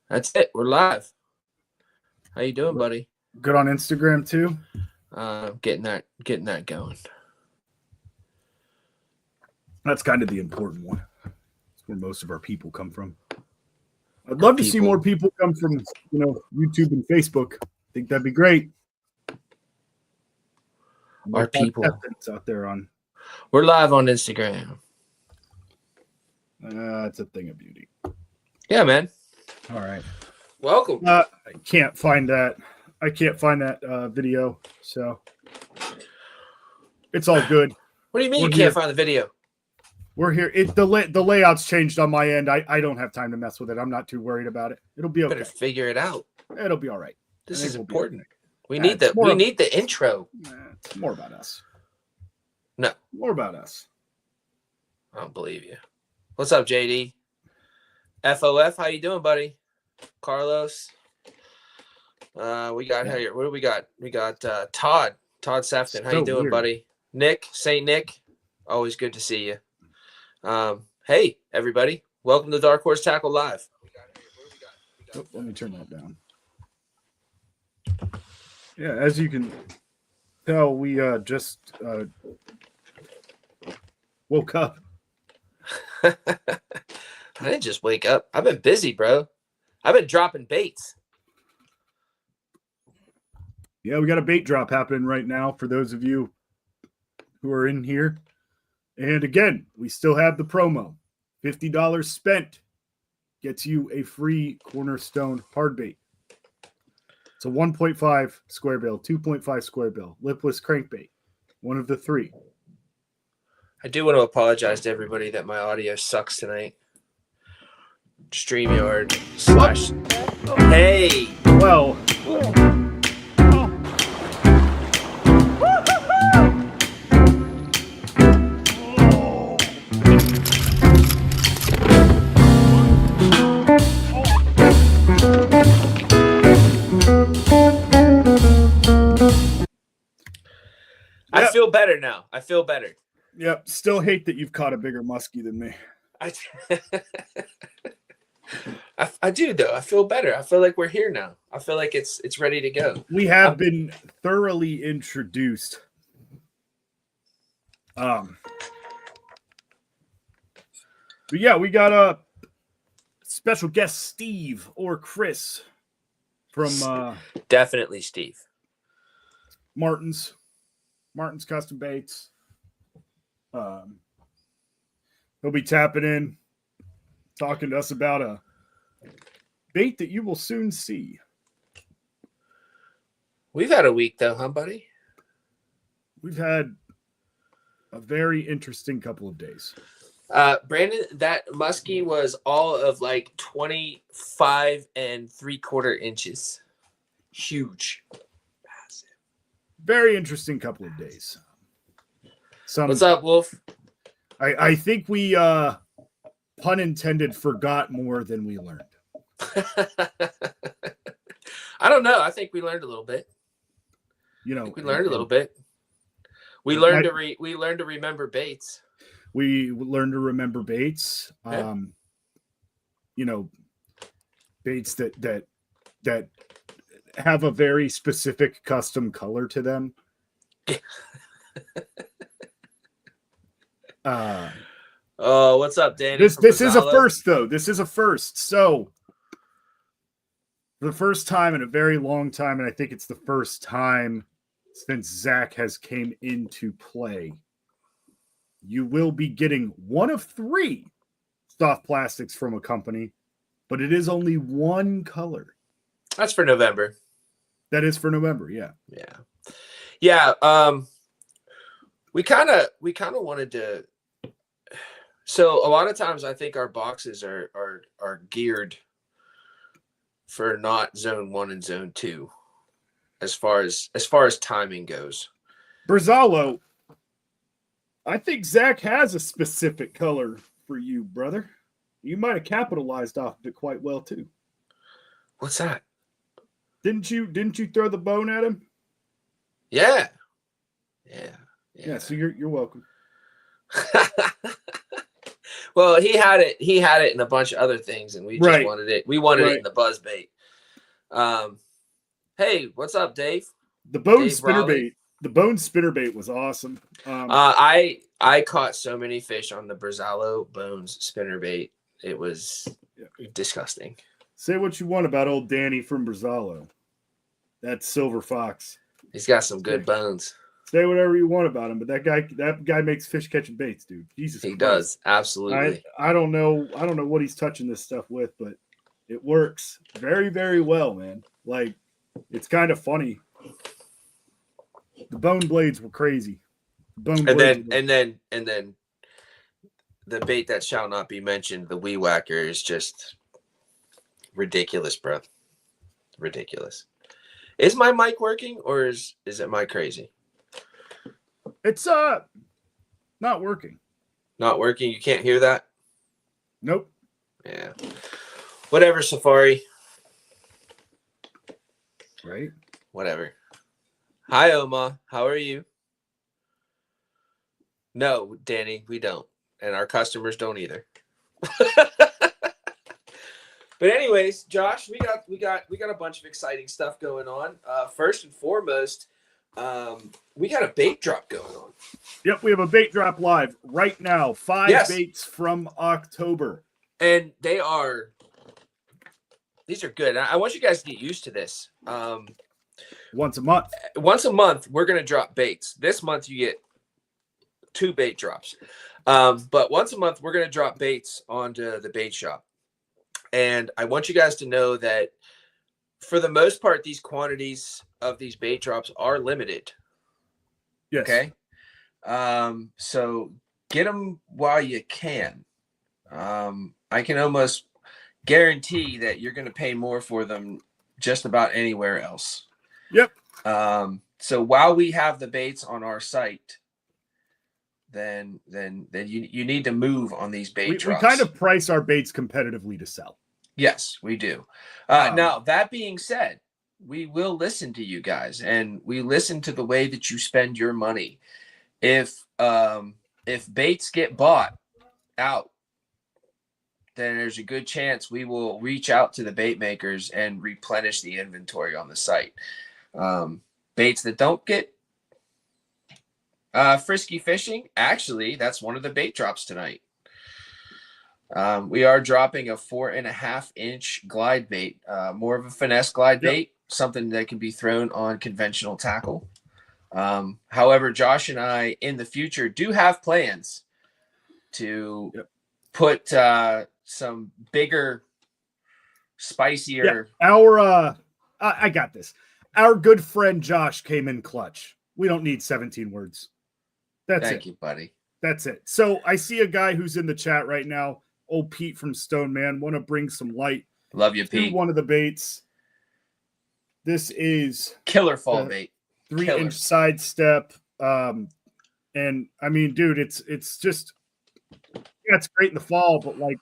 That's it. We're live. How you doing, buddy? Good on Instagram too. Getting that going. That's kind of the important one. That's where most of our people come from. I'd love to see more people come from, YouTube and Facebook. I think that'd be great. Our people out there on. We're live on Instagram. It's a thing of beauty. Yeah, man. All right. Welcome. I can't find that. Video, so it's all good. What do you mean you can't find the video? We're here. The layout's changed on my end. I don't have time to mess with it. I'm not too worried about it. It'll be okay. Better figure it out. It'll be all right. This is important. We need the intro. It's more about us. No. More about us. I don't believe you. What's up, JD? FOF, how you doing, buddy? Carlos. We got here. What do we got? We got Todd Sefton. How you doing, buddy? Nick, Saint Nick. Always good to see you. Hey, everybody. Welcome to Dark Horse Tackle Live. Let me turn that down. Yeah, as you can tell, we just woke up. I didn't just wake up. I've been busy, bro. I've been dropping baits. Yeah, we got a bait drop happening right now for those of you who are in here. And again, we still have the promo. $50 spent gets you a free Cornerstone hard bait. It's a 1.5 square bill, 2.5 square bill, lipless crankbait, one of the three. I do want to apologize to everybody that my audio sucks tonight. StreamYard / Hey. Well. I feel better now. I feel better. Yep. Still hate that you've caught a bigger muskie than me. I do though. I feel better. I feel like we're here now. I feel like it's ready to go. We have been thoroughly introduced. But yeah, we got a special guest, Steve or Chris from definitely Steve. Martins Custom Bais. He'll be tapping in, talking to us about a bait that you will soon see. We've had a week though, huh, buddy? We've had a very interesting couple of days. Brandon, that muskie was all of like 25 3/4 inches. Huge. Massive. Very interesting couple of days. What's up, Wolf? I think we pun intended forgot more than we learned. I don't know. I think we learned a little bit. We learned a little bit. We learned to remember baits. We learned to remember baits. Yeah. Baits that have a very specific custom color to them. What's up, Danny? This is a first, though. This is a first. So, for the first time in a very long time, and I think it's the first time since Zach has came into play, you will be getting one of 3 soft plastics from a company, but it is only one color. That's for November. That is for November, yeah. Yeah. We kind of wanted to. So a lot of times I think our boxes are geared for not zone 1 and zone 2 as far as timing goes. Berzalo, I think Zach has a specific color for you, brother. You might have capitalized off of it quite well too. What's that? Didn't you throw the bone at him? Yeah. So you're welcome. Well, he had it. He had it in a bunch of other things, and we just Right. wanted it. We wanted Right. it in the buzz bait. Hey, what's up, Dave? The bone Dave spinner Raleigh. bait. The bone spinner bait was awesome. I caught so many fish on the Brazalo Bones spinner bait. It was disgusting. Say what you want about old Danny from Brazalo. That's Silver Fox. He's got some good bones. Say whatever you want about him, but that guy makes fish catching baits, dude. Jesus He Christ. does, absolutely. I don't know what he's touching this stuff with, but it works very, very well, man. Like, it's kind of funny. The bone blades were crazy. And then the bait that shall not be mentioned, the Wee Whacker, is just ridiculous, bro. Ridiculous. Is my mic working, or is it my crazy? It's not working. Not working? You can't hear that? Nope. Yeah. Whatever, Safari. Right? Whatever. Hi, Oma. How are you? No, Danny, we don't. And our customers don't either. But anyways, Josh, we got a bunch of exciting stuff going on. First and foremost, we got a bait drop going on. Yep, we have a bait drop live right now. 5 baits from October. And these are good. I want you guys to get used to this. Once a month. Once a month, we're going to drop baits. This month, you get 2 bait drops. But once a month, we're going to drop baits onto the bait shop. And I want you guys to know that for the most part, these quantities of these bait drops are limited. Yes. Okay. So get them while you can. I can almost guarantee that you're going to pay more for them just about anywhere else. Yep. So while we have the baits on our site, then you need to move on these bait drops. We kind of price our baits competitively to sell. Yes, we do. Now, that being said, we will listen to you guys, and we listen to the way that you spend your money. If baits get bought out, then there's a good chance we will reach out to the bait makers and replenish the inventory on the site. Baits that don't get frisky fishing, actually, that's one of the bait drops tonight. We are dropping a 4.5-inch glide bait, more of a finesse glide bait, something that can be thrown on conventional tackle. However, Josh and I in the future do have plans to put some bigger, spicier. Yeah. I got this. Our good friend Josh came in clutch. We don't need 17 words. Thank you, buddy. That's it. So I see a guy who's in the chat right now. Old Pete from Stone Man. Want to bring some light. Love you, Pete. One of the baits. This is killer fall bait. 3-inch sidestep. And I mean, dude, it's just it's great in the fall, but like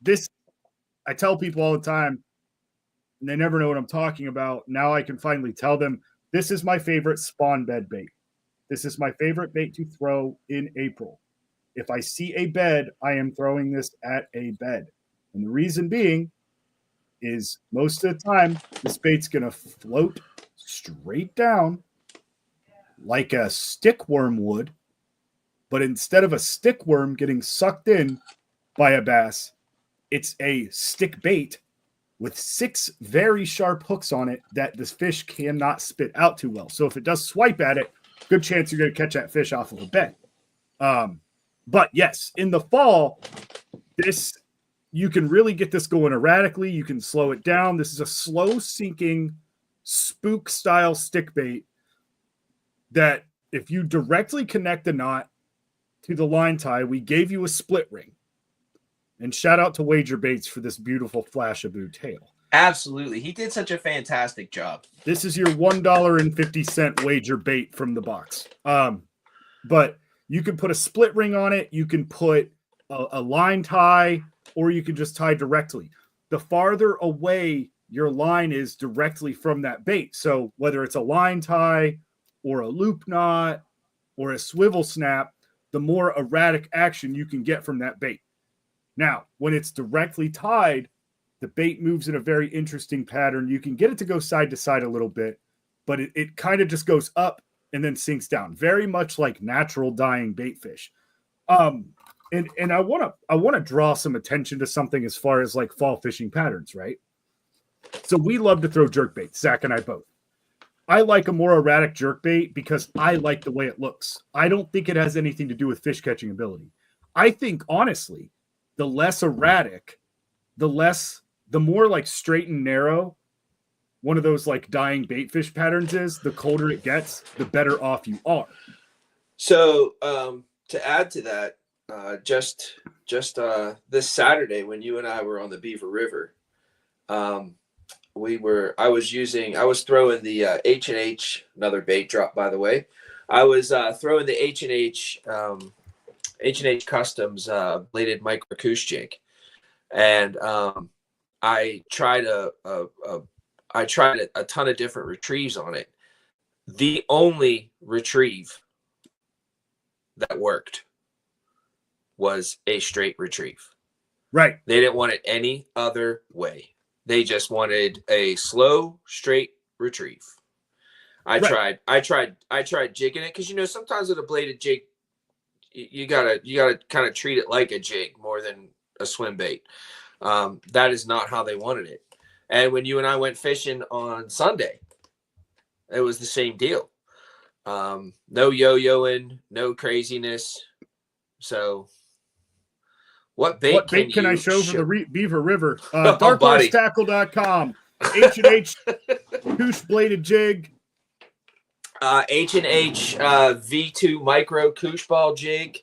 this I tell people all the time, and they never know what I'm talking about. Now I can finally tell them this is my favorite spawn bed bait. This is my favorite bait to throw in April. If I see a bed, I am throwing this at a bed. And the reason being is most of the time, this bait's going to float straight down like a stickworm would. But instead of a stickworm getting sucked in by a bass, it's a stick bait with 6 very sharp hooks on it that this fish cannot spit out too well. So if it does swipe at it, good chance you're going to catch that fish off of a bed. But yes, in the fall, you can really get this going erratically. You can slow it down. This is a slow sinking spook style stick bait that if you directly connect the knot to the line tie, we gave you a split ring. And shout out to Wager Baits for this beautiful Flashaboo tail. Absolutely. He did such a fantastic job. This is your $1.50 wager bait from the box. But you can put a split ring on it. You can put a line tie, or you can just tie directly. The farther away your line is directly from that bait. So whether it's a line tie or a loop knot or a swivel snap, the more erratic action you can get from that bait. Now, when it's directly tied, the bait moves in a very interesting pattern. You can get it to go side to side a little bit, but it kind of just goes up and then sinks down, very much like natural dying bait fish. And I want to draw some attention to something as far as like fall fishing patterns, right? So we love to throw jerkbait, Zach and I both. I like a more erratic jerkbait because I like the way it looks. I don't think it has anything to do with fish catching ability. I think honestly, the less erratic, the more like straight and narrow one of those like dying bait fish patterns is, the colder it gets, the better off you are. So to add to that, just this Saturday when you and I were on the Beaver River, I was throwing the H&H, another bait drop by the way. I was throwing the H&H Customs bladed micro couche jig, and I tried a ton of different retrieves on it. The only retrieve that worked was a straight retrieve. Right. They didn't want it any other way. They just wanted a slow, straight retrieve. I tried jigging it because sometimes with a bladed jig, you gotta kind of treat it like a jig more than a swim bait. That is not how they wanted it. And when you and I went fishing on Sunday, it was the same deal. No yo-yoing, no craziness. So what bait can I show for the Beaver River? Oh, DarkHorsetackle.com. H&H couche bladed jig. H&H V2 micro couche ball jig.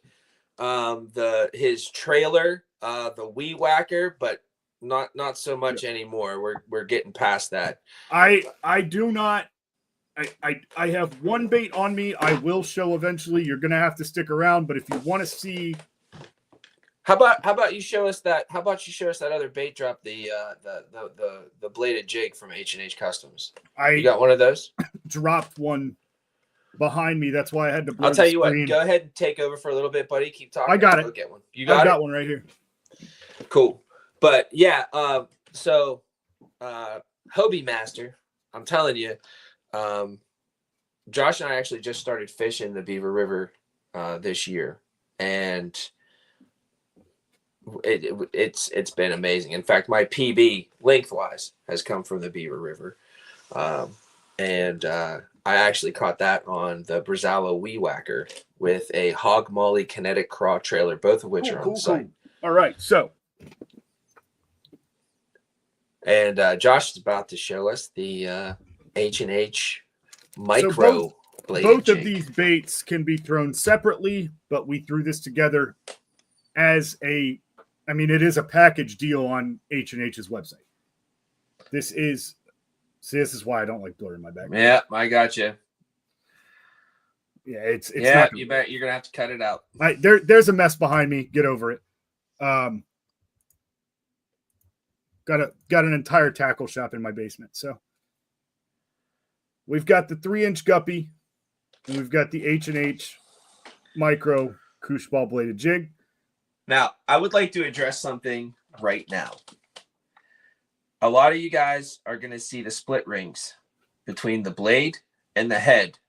His trailer, the Wee Whacker, but not so much anymore. We're getting past that. I have one bait on me. I will show eventually. You're gonna have to stick around, but if you want to see, how about you show us that? How about you show us that other bait drop, the bladed jig from H&H Customs? You got one of those? Dropped one behind me. That's why I had to blur I'll tell the you screen. what. Go ahead and take over for a little bit, buddy. Keep talking. I got it. I'll get one. You got it? I got one right here. Cool. But yeah, so Hobie Master, I'm telling you, Josh and I actually just started fishing the Beaver River this year, and it's been amazing. In fact, my PB lengthwise has come from the Beaver River, and I actually caught that on the Brazalo Wee Whacker with a Hog Molly kinetic craw trailer, both of which are on the site. All right, so. And Josh is about to show us the H&H micro blade. Both of these baits can be thrown separately, but we threw this together as it is a package deal on H&H's website. This is why I don't like blurring my back. Yeah, I got you. Yeah, it's not you bet you're gonna have to cut it out. There's a mess behind me. Get over it. Got an entire tackle shop in my basement. So we've got the 3-inch guppy, and we've got the H&H micro couche ball bladed jig. Now, I would like to address something right now. A lot of you guys are going to see the split rings between the blade and the head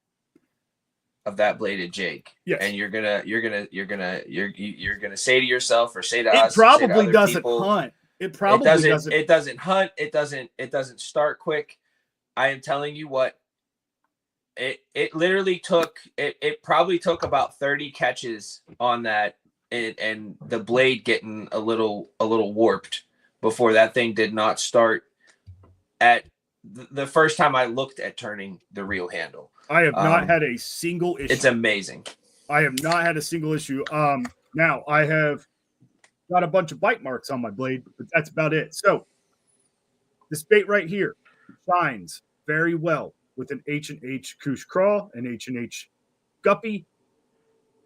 of that bladed jig. Yes. And you're gonna say to yourself or say to us, it probably to doesn't people, hunt. It probably doesn't. It doesn't hunt. It doesn't start quick. I am telling you what. It literally took. It probably took about 30 catches on that, and the blade getting a little warped before that thing did not start at the first time I looked at turning the reel handle. I have not had a single issue. It's amazing. I have not had a single issue. Now I have got a bunch of bite marks on my blade, but that's about it. So this bait right here shines very well with an H&H couche craw, an H&H guppy,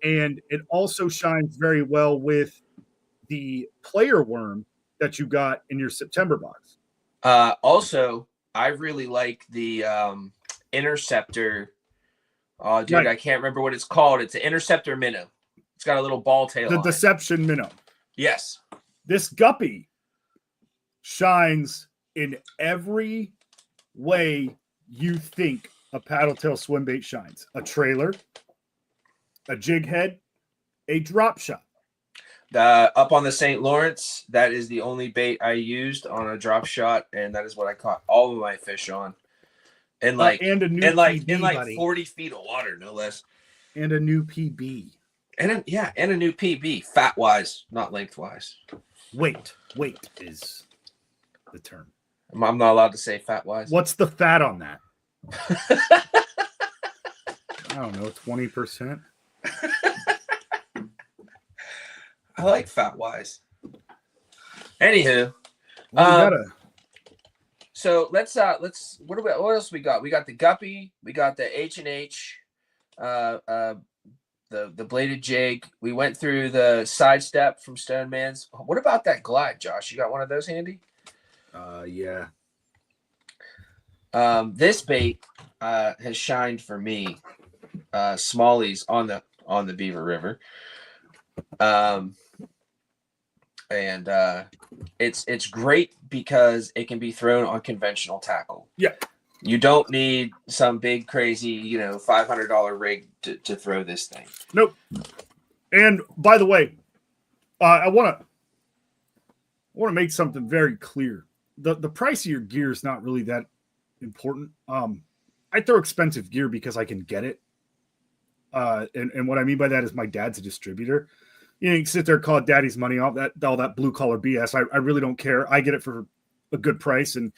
and it also shines very well with the player worm that you got in your September box. Also, I really like the Interceptor. Oh, dude, right. I can't remember what it's called. It's an Interceptor minnow. It's got a little ball tail The on Deception minnow. Yes. This guppy shines in every way you think a paddle tail swim bait shines. A trailer, a jig head, a drop shot. Up on the St. Lawrence, that is the only bait I used on a drop shot, and that is what I caught all of my fish on. And and a new PB, in buddy. 40 feet of water, no less. And a new PB. And a new PB, fat wise, not lengthwise. Weight is the term. I'm not allowed to say fat wise. What's the fat on that? I don't know, 20%. I like fat wise. Anywho, so let's what else we got? We got the guppy, we got the H&H, the bladed jig. We went through the sidestep from Stoneman's. What about that glide, Josh? You got one of those handy? Yeah. This bait has shined for me. Smallies on the Beaver River. And it's great because it can be thrown on conventional tackle. Yeah. You don't need some big crazy, $500 rig to throw this thing. Nope. And by the way, I want to make something very clear. The price of your gear is not really that important. I throw expensive gear because I can get it. And what I mean by that is my dad's a distributor. You can sit there and call it daddy's money, all that blue collar BS. I really don't care. I get it for a good price, and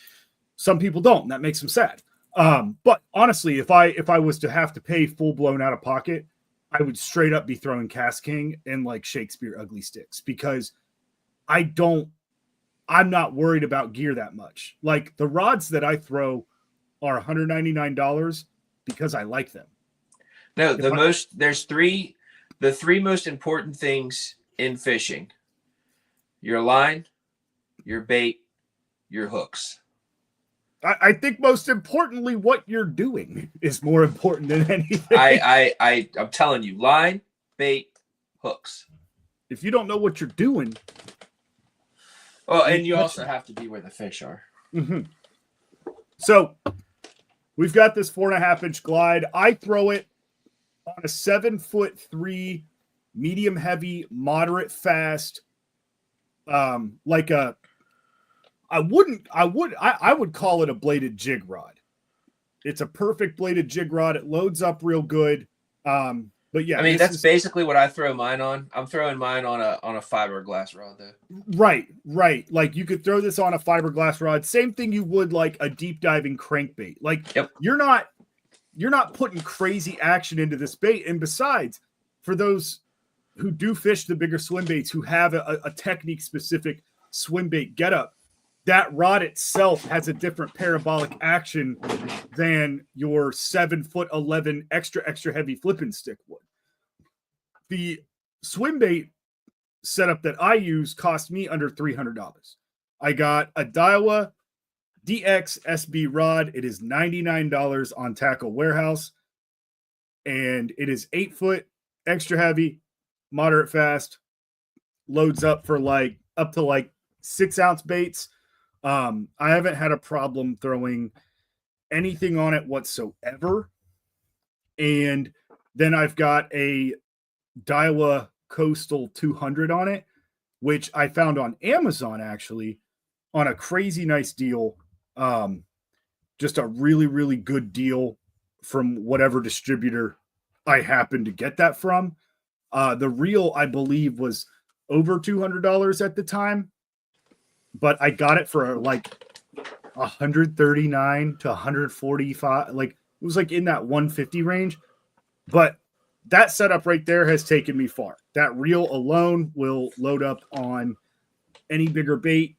some people don't. And that makes them sad. But honestly, if I was to have to pay full blown out of pocket, I would straight up be throwing Cast King and like Shakespeare ugly sticks, because I'm not worried about gear that much. Like the rods that I throw are $199 because I like them. No, the three most important things in fishing: your line, your bait, your hooks. I think most importantly, what you're doing is more important than anything. I'm telling you, line, bait, hooks. If you don't know what you're doing. Oh, and you also have to be where the fish are. Mm-hmm. So we've got this 4.5-inch glide. I throw it on a 7'3", medium heavy, moderate fast, I would call it a bladed jig rod. It's a perfect bladed jig rod. It loads up real good. But yeah, I mean, that's basically what I throw mine on. I'm throwing mine on a fiberglass rod though. Right. Like you could throw this on a fiberglass rod. Same thing you would like a deep diving crankbait. Like yep. You're not putting crazy action into this bait. And besides, for those who do fish the bigger swim baits, who have a technique specific swim bait getup, that rod itself has a different parabolic action than your 7'11" extra heavy flipping stick would. The swim bait setup that I use cost me under $300. I got a Daiwa DX SB rod. It is $99 on Tackle Warehouse, and it is 8 foot, extra heavy, moderate fast, loads up for up to 6 ounce baits. I haven't had a problem throwing anything on it whatsoever. And then I've got a Daiwa Coastal 200 on it, which I found on Amazon actually on a crazy nice deal. Just a really, really good deal from whatever distributor I happened to get that from. The reel, I believe, was over $200 at the time, but I got it for $139 to $145. It was in that $150 range. But that setup right there has taken me far. That reel alone will load up on any bigger bait.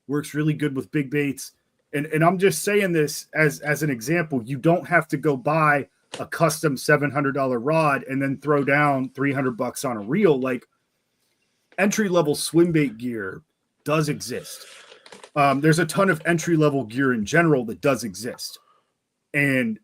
Works really good with big baits. And I'm just saying this as an example. You don't have to go buy a custom $700 rod and then throw down $300 on a reel. Entry-level swim bait gear does exist. There's a ton of entry-level gear in general that does exist. And,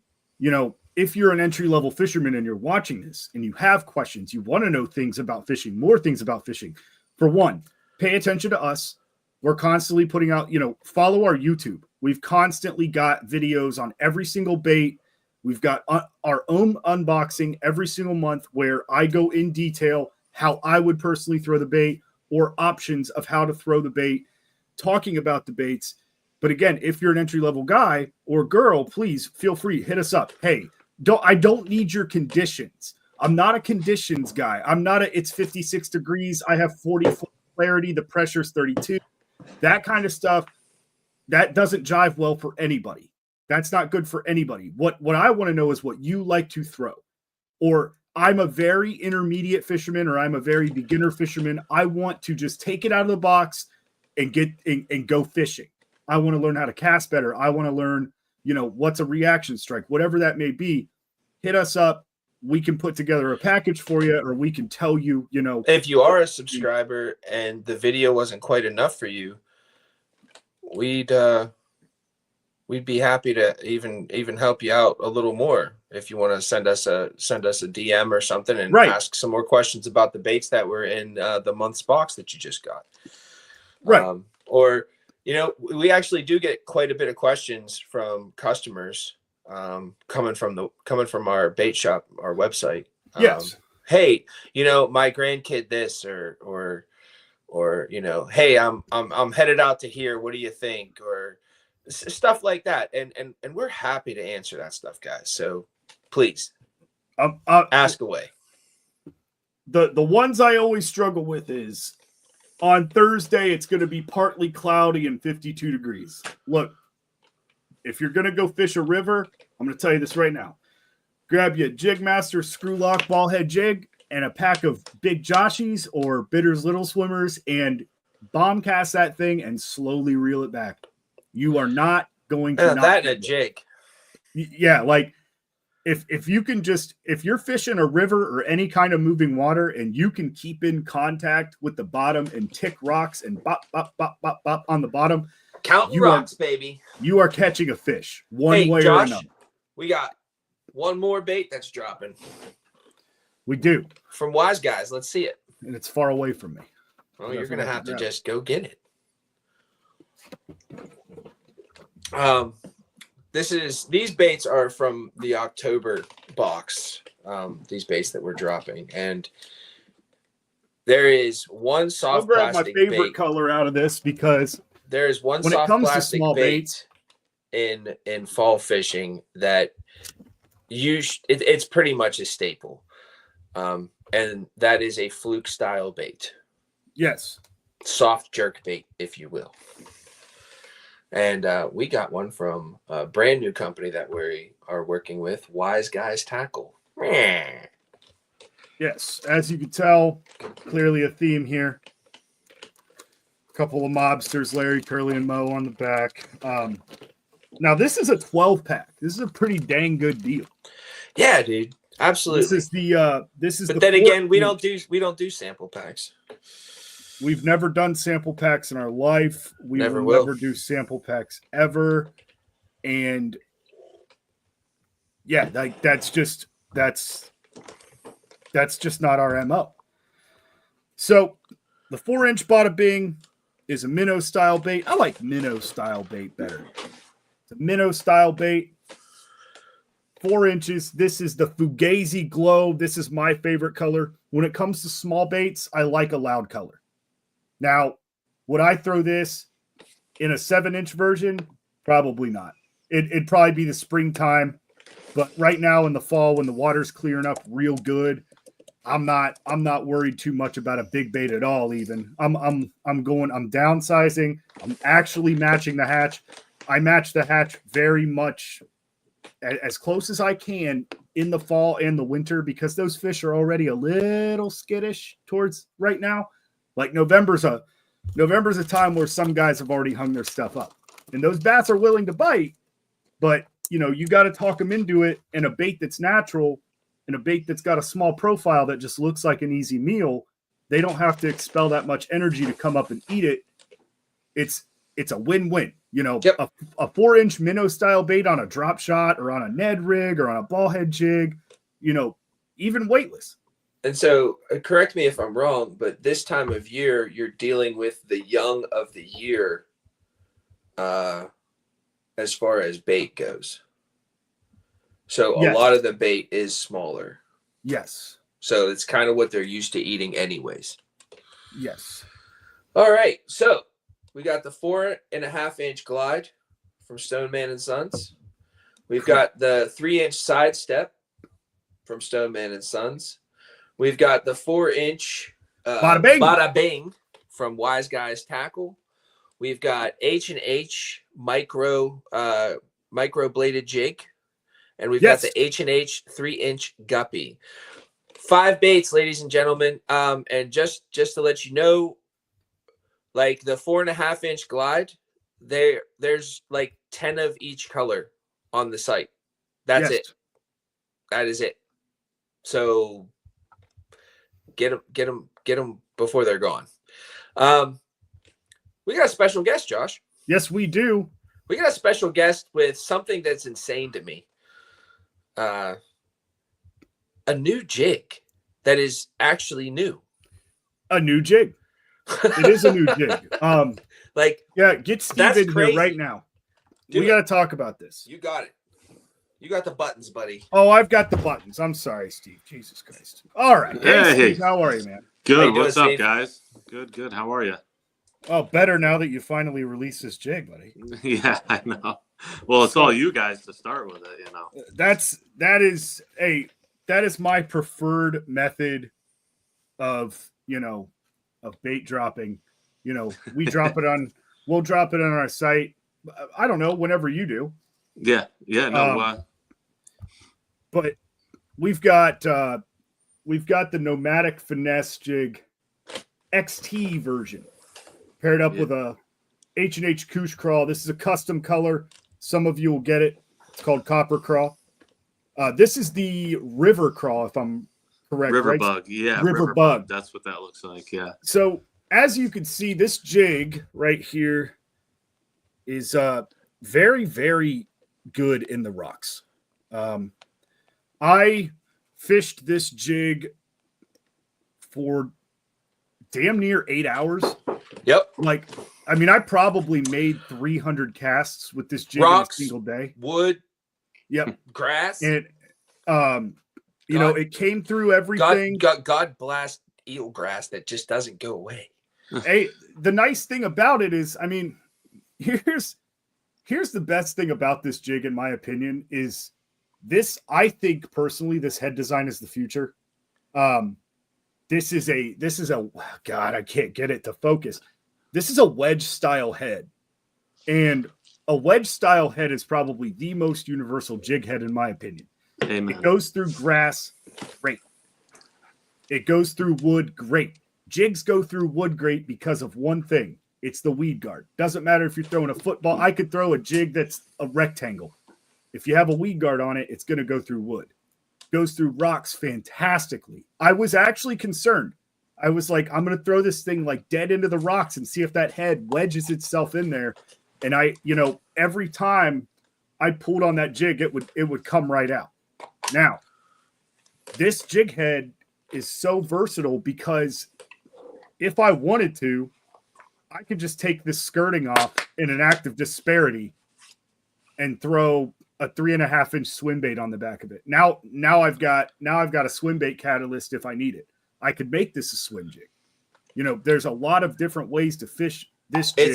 if you're an entry-level fisherman and you're watching this and you have questions, you want to know things about fishing, more things about fishing, for one, pay attention to us. We're constantly putting out, follow our YouTube. We've constantly got videos on every single bait. We've got our own unboxing every single month where I go in detail how I would personally throw the bait or options of how to throw the bait, talking about the baits. But again, if you're an entry-level guy or girl, please feel free, hit us up. Hey, I don't need your conditions. I'm not a conditions guy. I'm not it's 56 degrees. I have 40 foot clarity. The pressure's 32. That kind of stuff, that doesn't jive well for anybody. That's not good for anybody. What I want to know is what you like to throw. Or I'm a very intermediate fisherman, or I'm a very beginner fisherman. I want to just take it out of the box and go fishing. I want to learn how to cast better. I want to learn, what's a reaction strike, whatever that may be. Hit us up. We can put together a package for you, or we can tell you, if you are a subscriber and the video wasn't quite enough for you, we'd be happy to even help you out a little more. If you want to send us a DM or something and ask some more questions about the baits that were in the month's box that you just got. Right. Or, we actually do get quite a bit of questions from customers coming from our bait shop, our website. Yes. Hey, my grandkid this, or hey, I'm headed out to here. What do you think? Or stuff like that. And we're happy to answer that stuff, guys. So please ask away. The ones I always struggle with is on Thursday, it's going to be partly cloudy and 52 degrees. Look, if you're going to go fish a river, I'm going to tell you this right now. Grab you a Jigmaster screw lock ball head jig and a pack of big Joshies or Bitters Little Swimmers and bomb cast that thing and slowly reel it back. You are not going to that in a jig. Yeah, like if you can if you're fishing a river or any kind of moving water and you can keep in contact with the bottom and tick rocks and bop, bop, bop, bop, bop on the bottom. Count rocks, baby. You are catching a fish one way or another. We got one more bait that's dropping. We do. From Wise Guys. Let's see it. And it's far away from me. Well, you're going to have to just go get it. These baits are from the October box. These baits that we're dropping, and there is one soft plastic bait. I'll grab my favorite color out of this because there is one soft plastic bait in fall fishing that it's pretty much a staple, and that is a fluke style bait. Yes, soft jerk bait, if you will. And we got one from a brand new company that we are working with, Wise Guys Tackle. Yes, as you can tell, clearly a theme here. A couple of mobsters, Larry, Curly, and Mo on the back. Now, this is a 12-pack. This is a pretty dang good deal. Yeah, dude. Absolutely. But then again, we don't do sample packs. We've never done sample packs in our life. We will never do sample packs ever. And yeah, that's just not our MO. So the 4-inch bada bing is a minnow style bait. I like minnow style bait better. It's a minnow style bait. 4 inches. This is the Fugazi Glow. This is my favorite color. When it comes to small baits, I like a loud color. Now, would I throw this in a 7-inch version? Probably not. It'd probably be the springtime, but right now in the fall when the water's clearing up real good, I'm not worried too much about a big bait at all. Even I'm downsizing. I'm actually matching the hatch. I match the hatch very much as close as I can in the fall and the winter because those fish are already a little skittish towards right now. Like November's a time where some guys have already hung their stuff up. And those bass are willing to bite, but you got to talk them into it. And a bait that's natural and a bait that's got a small profile that just looks like an easy meal, they don't have to expel that much energy to come up and eat it. It's a win-win. You know, Yep. a 4-inch minnow style bait on a drop shot or on a Ned rig or on a ball head jig, you know, even weightless. And so, correct me if I'm wrong, but this time of year, you're dealing with the young of the year as far as bait goes. So a Yes. lot of the bait is smaller. Yes. So it's kind of what they're used to eating anyways. Yes. All right. So we got the 4.5-inch glide from Stoneman and Sons. We've got the 3-inch sidestep from Stoneman and Sons. We've got the 4-inch Bada Bing from Wise Guys Tackle. We've got H&H micro bladed jig, and we've got the H&H 3-inch guppy. 5 baits, ladies and gentlemen. And just to let you know, like the 4.5-inch glide, there's like 10 of each color on the site. That's it. That is it. So get them before they're gone. We got a special guest, Josh. Yes, we do. We got a special guest with something that's insane to me. A new jig that is actually new. A new jig. It is a new jig. Get Steve in here right now. We got to talk about this. You got it. You got the buttons, buddy. Oh, I've got the buttons. I'm sorry, Steve. Jesus Christ. All right. Hey, Steve, how are you, man? Good. What's up, guys? Good. How are you? Oh, better now that you finally released this jig, buddy. Yeah, I know. Well, it's all you guys to start with it, you know. That is my preferred method of bait dropping. You know, we'll drop it on our site. I don't know, whenever you do. Yeah, no. But we've got the Nomadic Finesse Jig XT version paired up with a H&H Koosh Crawl. This is a custom color. Some of you will get it. It's called Copper Crawl. This is the River Crawl, if I'm correct. River right? Bug, yeah. River Bug. That's what that looks like, yeah. So as you can see, this jig right here is very, very good in the rocks. I fished this jig for damn near 8 hours. Yep. I probably made 300 casts with this jig Rocks, in a single day. Wood. Yep. Grass. And it came through everything. God blast eelgrass that just doesn't go away. Hey, the nice thing about it is, here's the best thing about this jig, in my opinion, is this. I think personally, this head design is the future. This is a God, I can't get it to focus. This is a wedge style head, and a wedge style head is probably the most universal jig head, in my opinion. Amen. It goes through grass, great. It goes through wood, great. Jigs go through wood great because of one thing. It's the weed guard. Doesn't matter if you're throwing a football. I could throw a jig that's a rectangle. If you have a weed guard on it, it's going to go through wood. Goes through rocks fantastically. I was actually concerned. I was like, I'm going to throw this thing like dead into the rocks and see if that head wedges itself in there. And every time I pulled on that jig, it would come right out. Now, this jig head is so versatile because if I wanted to, I could just take this skirting off in an act of disparity and throw a 3.5-inch swim bait on the back of it. Now I've got a swim bait catalyst if I need it. I could make this a swim jig. There's a lot of different ways to fish this jig.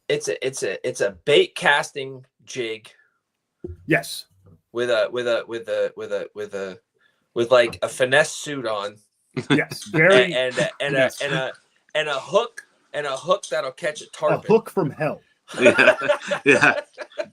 It's a bait casting jig. Yes. With like a finesse suit on. Yes. Very and a hook that'll catch a tarpon. A hook from hell. Yeah.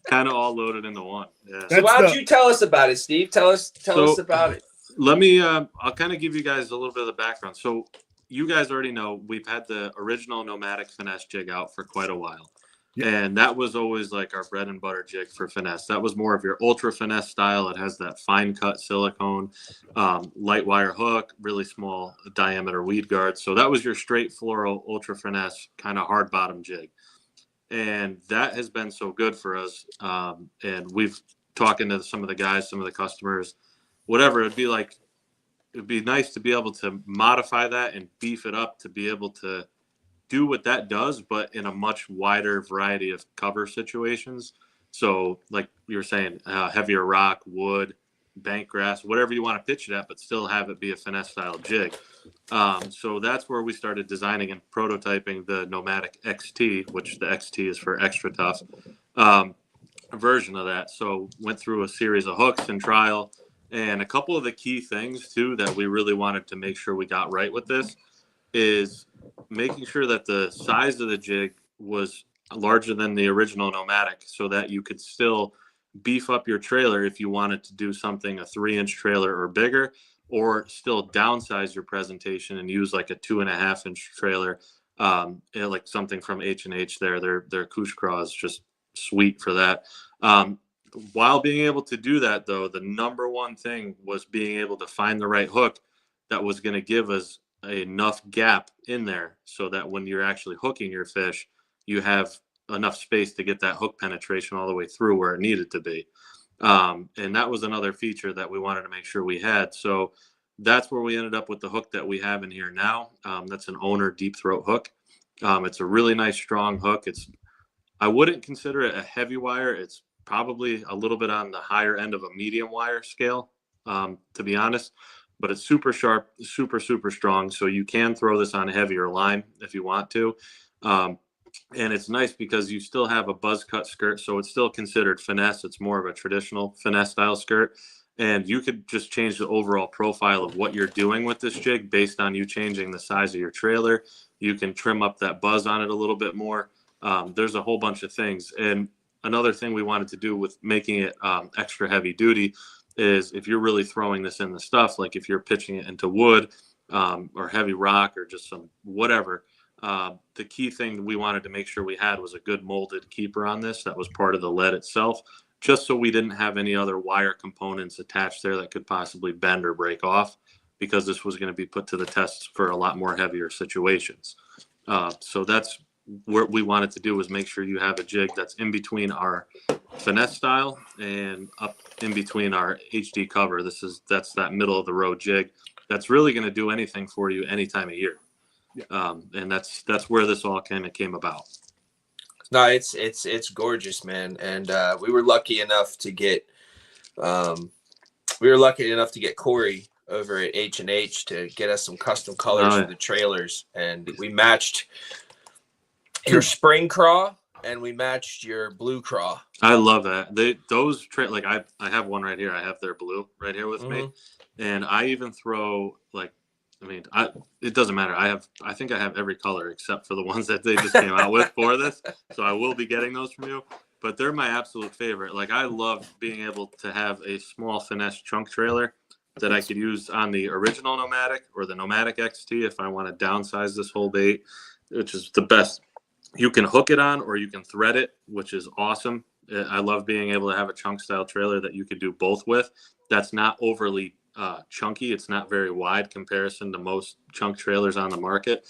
Kind of all loaded into one. Yeah. So why don't you tell us about it, Steve? Tell us about it. Let me I'll kind of give you guys a little bit of the background. So you guys already know we've had the original Nomadic Finesse jig out for quite a while. Yeah. And that was always like our bread and butter jig for finesse. That was more of your ultra finesse style. It has that fine cut silicone, light wire hook, really small diameter weed guard. So that was your straight floral ultra finesse kind of hard bottom jig. And that has been so good for us. And we've talking to some of the guys, some of the customers, whatever. It'd be nice to be able to modify that and beef it up to be able to do what that does, but in a much wider variety of cover situations. So, like you were saying, heavier rock, wood, bank grass, whatever you want to pitch it at, but still have it be a finesse style jig. So that's where we started designing and prototyping the Nomadic XT, which the XT is for extra tough, version of that. So went through a series of hooks and trial, and a couple of the key things too that we really wanted to make sure we got right with this is making sure that the size of the jig was larger than the original Nomadic so that you could still beef up your trailer if you wanted to do something a 3-inch trailer or bigger, or still downsize your presentation and use like a 2.5-inch trailer, like something from H&H there. Their Couche Craw is just sweet for that. While being able to do that, though, the number one thing was being able to find the right hook that was going to give us enough gap in there so that when you're actually hooking your fish, you have enough space to get that hook penetration all the way through where it needed to be. And that was another feature that we wanted to make sure we had. So that's where we ended up with the hook that we have in here now. That's an owner deep throat hook. It's a really nice, strong hook. I wouldn't consider it a heavy wire. It's probably a little bit on the higher end of a medium wire scale, to be honest. But it's super sharp, super, super strong. So you can throw this on a heavier line if you want to. And it's nice because you still have a buzz cut skirt. So it's still considered finesse. It's more of a traditional finesse style skirt. And you could just change the overall profile of what you're doing with this jig based on you changing the size of your trailer. You can trim up that buzz on it a little bit more. There's a whole bunch of things. And another thing we wanted to do with making it extra heavy duty is if you're really throwing this in the stuff, like if you're pitching it into wood or heavy rock or just some whatever, the key thing we wanted to make sure we had was a good molded keeper on this that was part of the lead itself, just so we didn't have any other wire components attached there that could possibly bend or break off, because this was going to be put to the test for a lot more heavier situations. So that's what we wanted to do, was make sure you have a jig that's in between our finesse style and up in between our HD cover. That's that middle of the road jig that's really going to do anything for you any time of year. Yeah. And that's where this all kind of came about. No, it's gorgeous, man. And we were lucky enough to get Corey over at H&H to get us some custom colors for the trailers, and we matched your spring craw and we matched your blue craw. I love that. Like I have one right here. I have their blue right here with me, and I even throw it doesn't matter. I think I have every color except for the ones that they just came out with for this. So I will be getting those from you, but they're my absolute favorite. Like, I love being able to have a small finesse chunk trailer that I could use on the original Nomadic or the Nomadic XT if I want to downsize this whole bait, which is the best. You can hook it on or you can thread it, which is awesome. I love being able to have a chunk style trailer that you could do both with. That's not overly chunky. It's not very wide comparison to most chunk trailers on the market.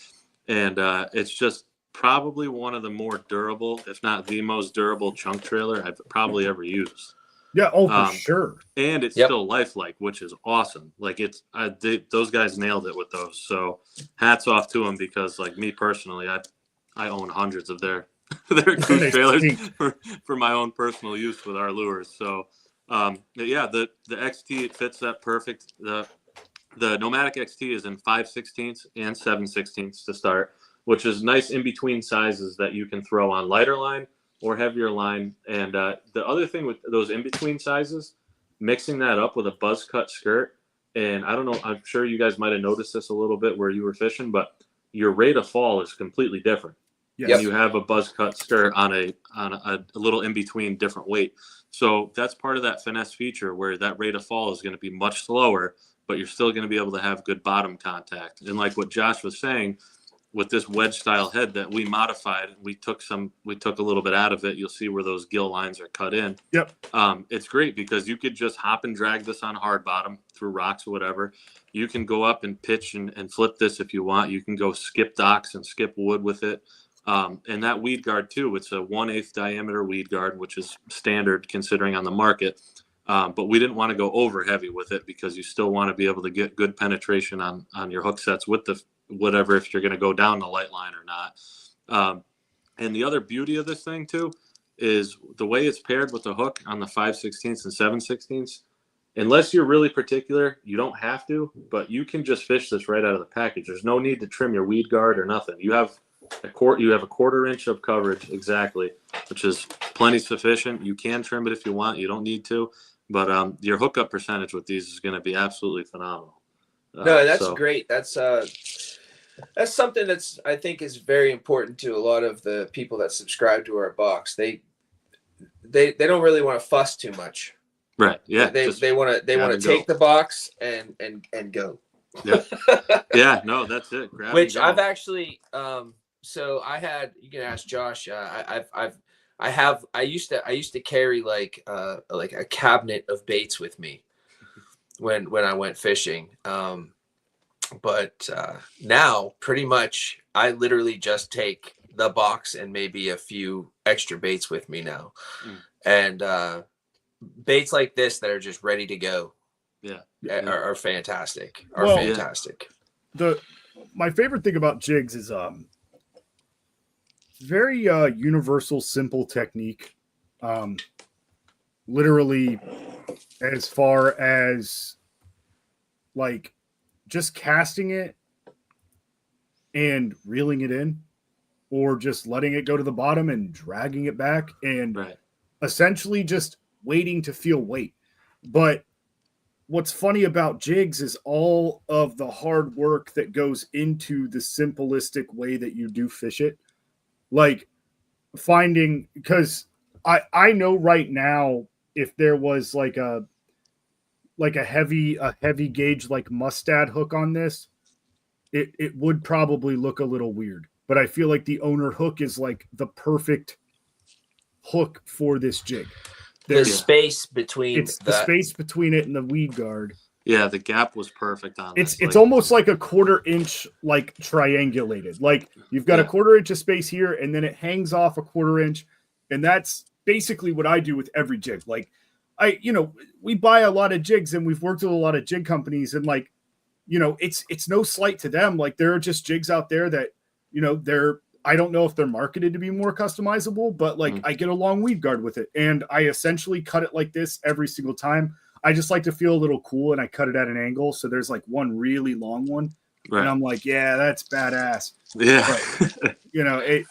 And it's just probably one of the more durable, if not the most durable chunk trailer I've probably ever used. Yeah, for sure. And it's still lifelike, which is awesome. Like, those guys nailed it with those. So hats off to them, because like me personally, I own hundreds of their cruise trailers for my own personal use with our lures. So the XT, it fits that perfect. The Nomadic XT is in 5/16 and 7/16 to start, which is nice in between sizes that you can throw on lighter line or heavier line. And the other thing with those in between sizes, mixing that up with a buzz cut skirt, and I don't know, I'm sure you guys might have noticed this a little bit where you were fishing, but your rate of fall is completely different. Yes. You have a buzz cut skirt on a little in between different weight. So that's part of that finesse feature, where that rate of fall is going to be much slower, but you're still going to be able to have good bottom contact. And like what Josh was saying, with this wedge style head that we modified. We took a little bit out of it. You'll see where those gill lines are cut in. Yep. It's great because you could just hop and drag this on hard bottom through rocks or whatever. You can go up and pitch and flip this if you want. You can go skip docks and skip wood with it. And that weed guard too, it's a 1/8 diameter weed guard, which is standard considering on the market. But we didn't want to go over heavy with it because you still want to be able to get good penetration on your hook sets with the whatever, if you're going to go down the light line or not. And the other beauty of this thing too is the way it's paired with the hook on the 5/16 and 7/16. Unless you're really particular, you don't have to, but you can just fish this right out of the package. There's no need to trim your weed guard or nothing. You have a 1/4 inch of coverage exactly, which is plenty sufficient. You can trim it if you want. You don't need to, but your hookup percentage with these is going to be absolutely phenomenal. No, that's great. That's something that's, I think, is very important to a lot of the people that subscribe to our box. They don't really want to fuss too much. Right. Yeah. They want to take the box and go. Yeah. Yeah. No, that's it. Which I've actually, so I had, you can ask Josh. I used to carry like a cabinet of baits with me when I went fishing. But now pretty much I literally just take the box and maybe a few extra baits with me now. And baits like this that are just ready to go are fantastic. Fantastic. My favorite thing about jigs is very universal, simple technique. Literally, as far as like just casting it and reeling it in, or just letting it go to the bottom and dragging it back, and essentially just waiting to feel weight. But what's funny about jigs is all of the hard work that goes into the simplistic way that you do fish it. Like finding, because I know right now, if there was like a heavy gauge like mustad hook on this, it would probably look a little weird. But I feel like the owner hook is like the perfect hook for this jig. The space between the space between it and the weed guard. Yeah, the gap was perfect on it. It's almost like a 1/4 inch, like triangulated. Like you've got a 1/4 inch of space here, and then it hangs off a 1/4 inch, and that's basically what I do with every jig. Like we buy a lot of jigs, and we've worked with a lot of jig companies, and like, it's no slight to them. Like there are just jigs out there that, I don't know if they're marketed to be more customizable, but like I get a long weed guard with it, and I essentially cut it like this every single time. I just like to feel a little cool, and I cut it at an angle. So there's like one really long one, and I'm like, yeah, that's badass. Yeah. But, it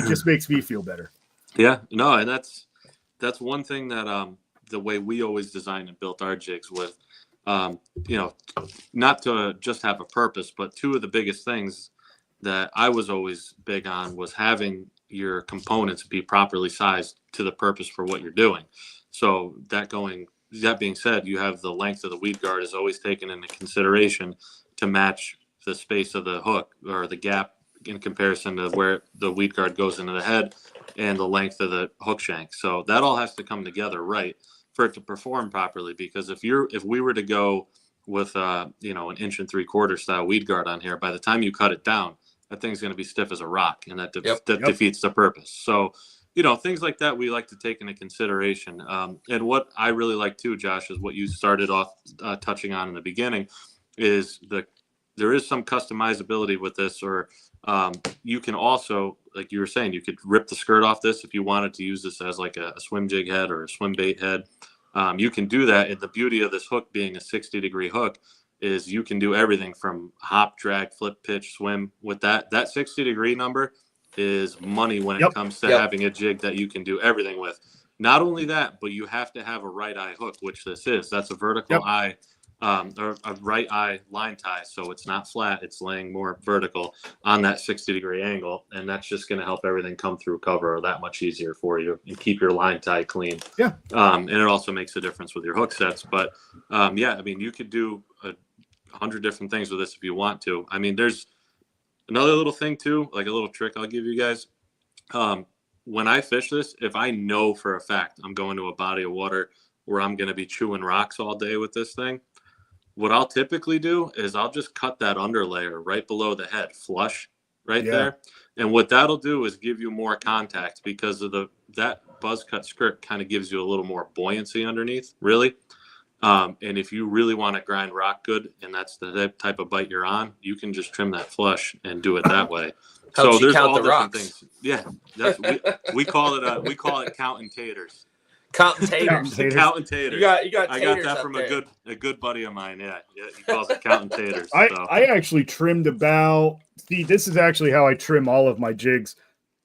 just makes me feel better. Yeah, no. And that's one thing that, the way we always designed and built our jigs with, not to just have a purpose, but two of the biggest things that I was always big on was having your components be properly sized to the purpose for what you're doing. So that being said, you have the length of the weed guard is always taken into consideration to match the space of the hook or the gap in comparison to where the weed guard goes into the head and the length of the hook shank. So that all has to come together right for it to perform properly. Because if we were to go with an 1 3/4 style weed guard on here, by the time you cut it down, that thing's going to be stiff as a rock, and that defeats the purpose. So, things like that we like to take into consideration. And what I really like too, Josh, is what you started off touching on in the beginning, is there is some customizability with this, or you can also, like you were saying, you could rip the skirt off this if you wanted to use this as like a swim jig head or a swim bait head. You can do that. And the beauty of this hook being a 60-degree hook is you can do everything from hop, drag, flip, pitch, swim with that. That 60-degree number is money when it comes to having a jig that you can do everything with. Not only that, but you have to have a right eye hook, which this is. That's a vertical eye, or a right eye line tie. So it's not flat. It's laying more vertical on that 60-degree angle. And that's just going to help everything come through cover that much easier for you and keep your line tie clean. Yeah. And it also makes a difference with your hook sets. But you could do 100 different things with this if you want to. I mean, there's Another little thing too, like a little trick I'll give you guys. When I fish this, if I know for a fact I'm going to a body of water where I'm going to be chewing rocks all day with this thing, what I'll typically do is I'll just cut that underlayer right below the head, flush right there. And what that'll do is give you more contact because of that buzz cut skirt kind of gives you a little more buoyancy underneath, really. And if you really want to grind rock good, and that's the type of bite you're on, you can just trim that flush and do it that way. Helps So there's count all the different rocks. things. Yeah, we call it counting taters. Counting taters. Counting taters. You got I taters got that up from there. a good buddy of mine. Yeah, he calls it counting taters. I actually trimmed about. See, this is actually how I trim all of my jigs.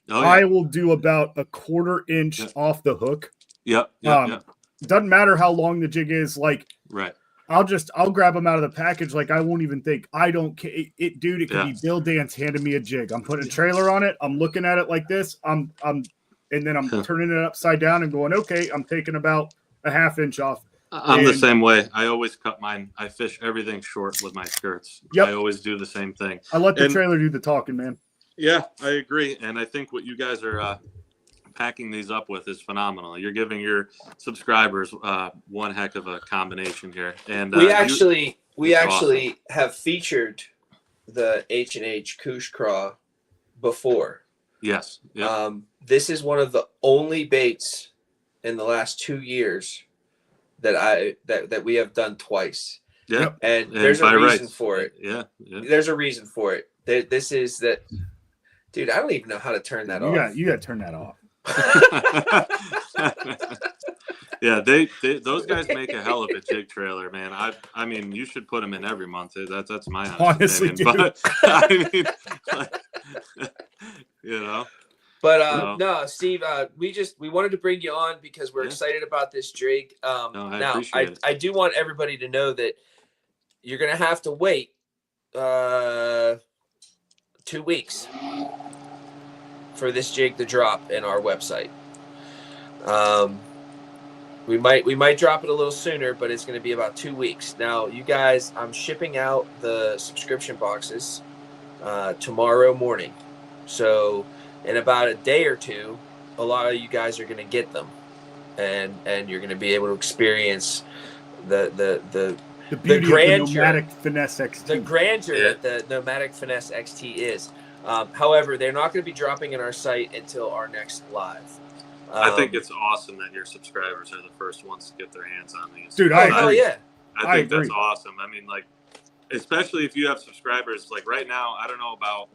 Oh, yeah. I will do about a 1/4 inch off the hook. Yep. Doesn't matter how long the jig is. Like, right. I'll grab them out of the package. Like, I won't even think. I don't care. Dude, it could be Bill Dance handing me a jig. I'm putting a trailer on it. I'm looking at it like this. And then I'm turning it upside down and going, okay, I'm taking about a 1/2 inch off. I'm the same way. I always cut mine. I fish everything short with my skirts. Yep. I always do the same thing. I let the trailer do the talking, man. Yeah, I agree. And I think what you guys are packing these up with is phenomenal. You're giving your subscribers one heck of a combination here. And we actually awesome. Have featured the H&H Koosh Craw before. Yes. Yep. This is one of the only baits in the last 2 years that we have done twice. Yeah. And there's a reason for it. Yeah. There's a reason for it. This is that, dude, I don't even know how to turn that off. You got to turn that off. Yeah, those guys make a hell of a jig trailer, man. I mean, you should put them in every month. That's my honestly, opinion. But I mean, you know. But no, Steve, we wanted to bring you on because we're excited about this jig. I do want everybody to know that you're gonna have to wait 2 weeks for this jig to drop in our website. We might drop it a little sooner, but it's going to be about 2 weeks. Now, you guys, I'm shipping out the subscription boxes tomorrow morning. So in about a day or two, a lot of you guys are going to get them, and you're going to be able to experience the beauty grandeur, of the Nomadic Finesse XT. the grandeur that the Nomadic Finesse XT is. However, they're not going to be dropping in our site until our next live. I think it's awesome that your subscribers are the first ones to get their hands on these. Dude, I think that's awesome. I mean, like, especially if you have subscribers, like right now, I don't know about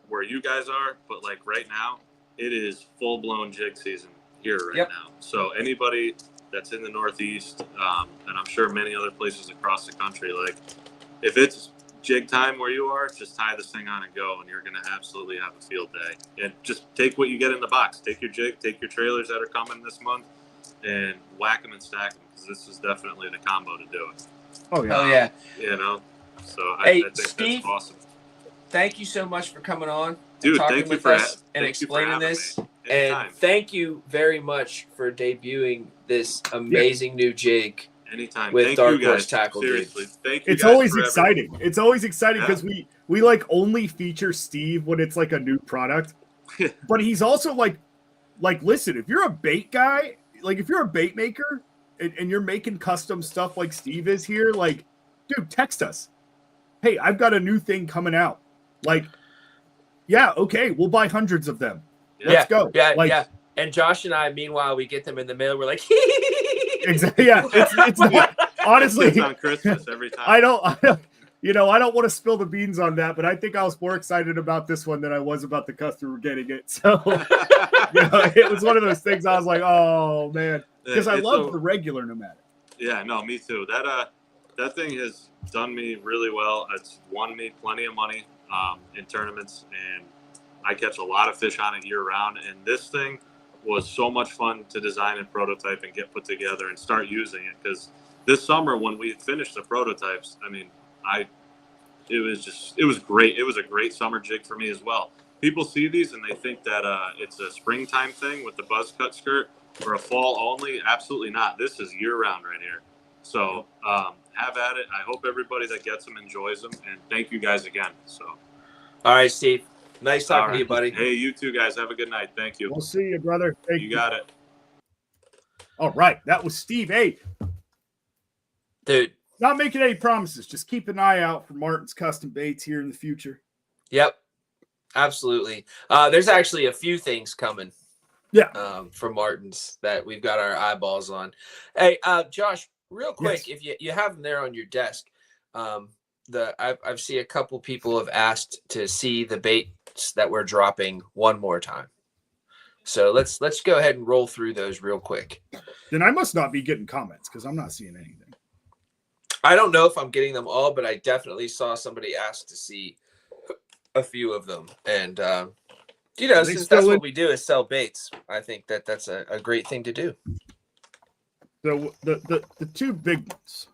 where you guys are, but like right now, it is full-blown jig season here right now. So anybody that's in the Northeast, and I'm sure many other places across the country, like if it's jig time where you are, just tie this thing on and go, and you're going to absolutely have a field day. And just take what you get in the box. Take your jig, take your trailers that are coming this month, and whack them and stack them, because this is definitely the combo to do it. Oh, yeah. Oh, yeah. You know? So I think Steve, that's awesome. Thank you so much for coming on. Dude, talking thank you with for us and explaining this. And thank you very much for debuting this amazing new jig. Anytime. With Thank Dark you Horse guys. Tackle. Seriously. Thank you. It's always exciting. It's always exciting because we like only feature Steve when it's like a new product. But he's also like, listen, if you're a bait guy, like if you're a bait maker and you're making custom stuff like Steve is here, like, dude, text us. Hey, I've got a new thing coming out. Like, yeah, okay, we'll buy hundreds of them. Let's go. Yeah. And Josh and I, meanwhile, we get them in the mail. We're like, exactly. Yeah, it's honestly, it's on Christmas every time. I don't want to spill the beans on that, but I think I was more excited about this one than I was about the customer getting it. So, it was one of those things I was like, oh man, because I love the regular Nomadic. Yeah, no, me too. That thing has done me really well. It's won me plenty of money in tournaments, and I catch a lot of fish on it year round. And this thing was so much fun to design and prototype and get put together and start using it, because this summer when we finished the prototypes, I mean, it was great. It was a great summer jig for me as well. People see these and they think that it's a springtime thing with the buzz cut skirt or a fall only. Absolutely not. This is year round right here. So have at it. I hope everybody that gets them enjoys them, and thank you guys again. So All right, Steve. Nice All talking to you, right. buddy. Hey, you too, guys. Have a good night. Thank you. We'll see you, brother. Thank You got it. All right. That was Steve. Hey, Dude. not making any promises. Just keep an eye out for Martin's Custom Baits here in the future. Yep. Absolutely. There's actually a few things coming. Yeah. From Martins that we've got our eyeballs on. Hey, Josh, real quick, Yes. if you have them there on your desk, I've seen a couple people have asked to see the baits that we're dropping one more time. So let's go ahead and roll through those real quick. Then I must not be getting comments because I'm not seeing anything. I don't know if I'm getting them all, but I definitely saw somebody ask to see a few of them. And since that's what we do is sell baits, I think that's a great thing to do. So the two big ones.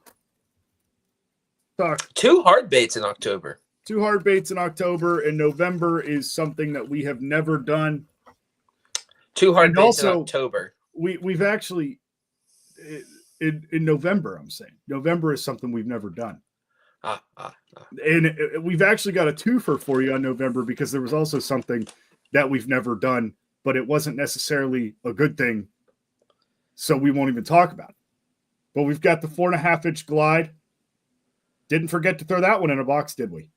Two hard baits in October. Two hard baits in October, and November is something that we have never done. Two hard baits in October. We've actually in November. I'm saying November is something we've never done. And we've actually got a twofer for you on November because there was also something that we've never done, but it wasn't necessarily a good thing. So we won't even talk about it. But we've got the 4.5-inch glide. Didn't forget to throw that one in a box, did we?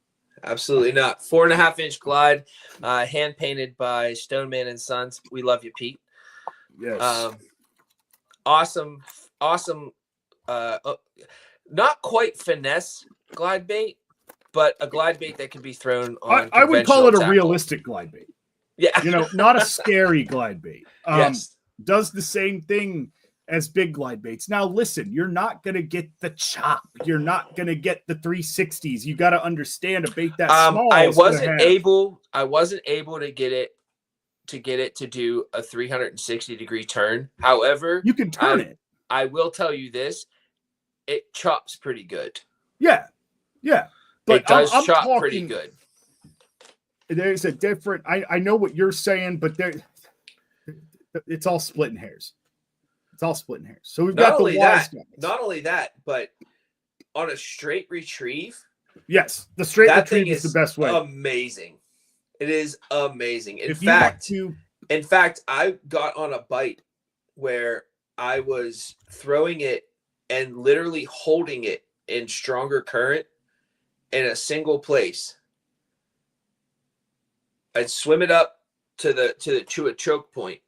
Absolutely not. 4.5-inch glide, hand painted by Stoneman and Sons. We love you, Pete. Yes. Awesome. Not quite finesse glide bait, but a glide bait that can be thrown on. I would call it a tackle. Realistic glide bait. Yeah. Not a scary glide bait. Yes. Does the same thing as big glide baits. Now, listen, you're not going to get the chop. You're not going to get the 360s. You got to understand a bait that small. I wasn't able to get it to do a 360-degree turn. However, you can turn it. I will tell you this. It chops pretty good. Yeah. But it does chop pretty good. There's a different, I know what you're saying, but it's all splitting hairs. So we've got the wise guys. Not only that, but on a straight retrieve. Yes, the straight retrieve is the best way. Amazing. It is amazing. In fact, I got on a bite where I was throwing it and literally holding it in stronger current in a single place. I'd swim it up to a choke point,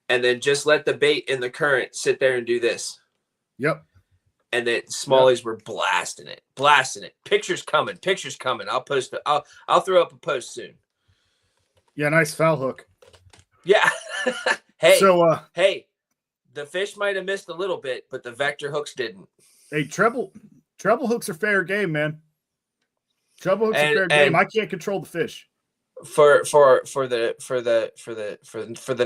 and then just let the bait in the current sit there and do this. Yep. And then smallies were blasting it. Pictures coming. I'll post it. I'll throw up a post soon. Yeah, nice foul hook. Yeah. Hey, the fish might have missed a little bit, but the vector hooks didn't. Hey, treble hooks are fair game, man. Treble hooks are fair game. I can't control the fish. For the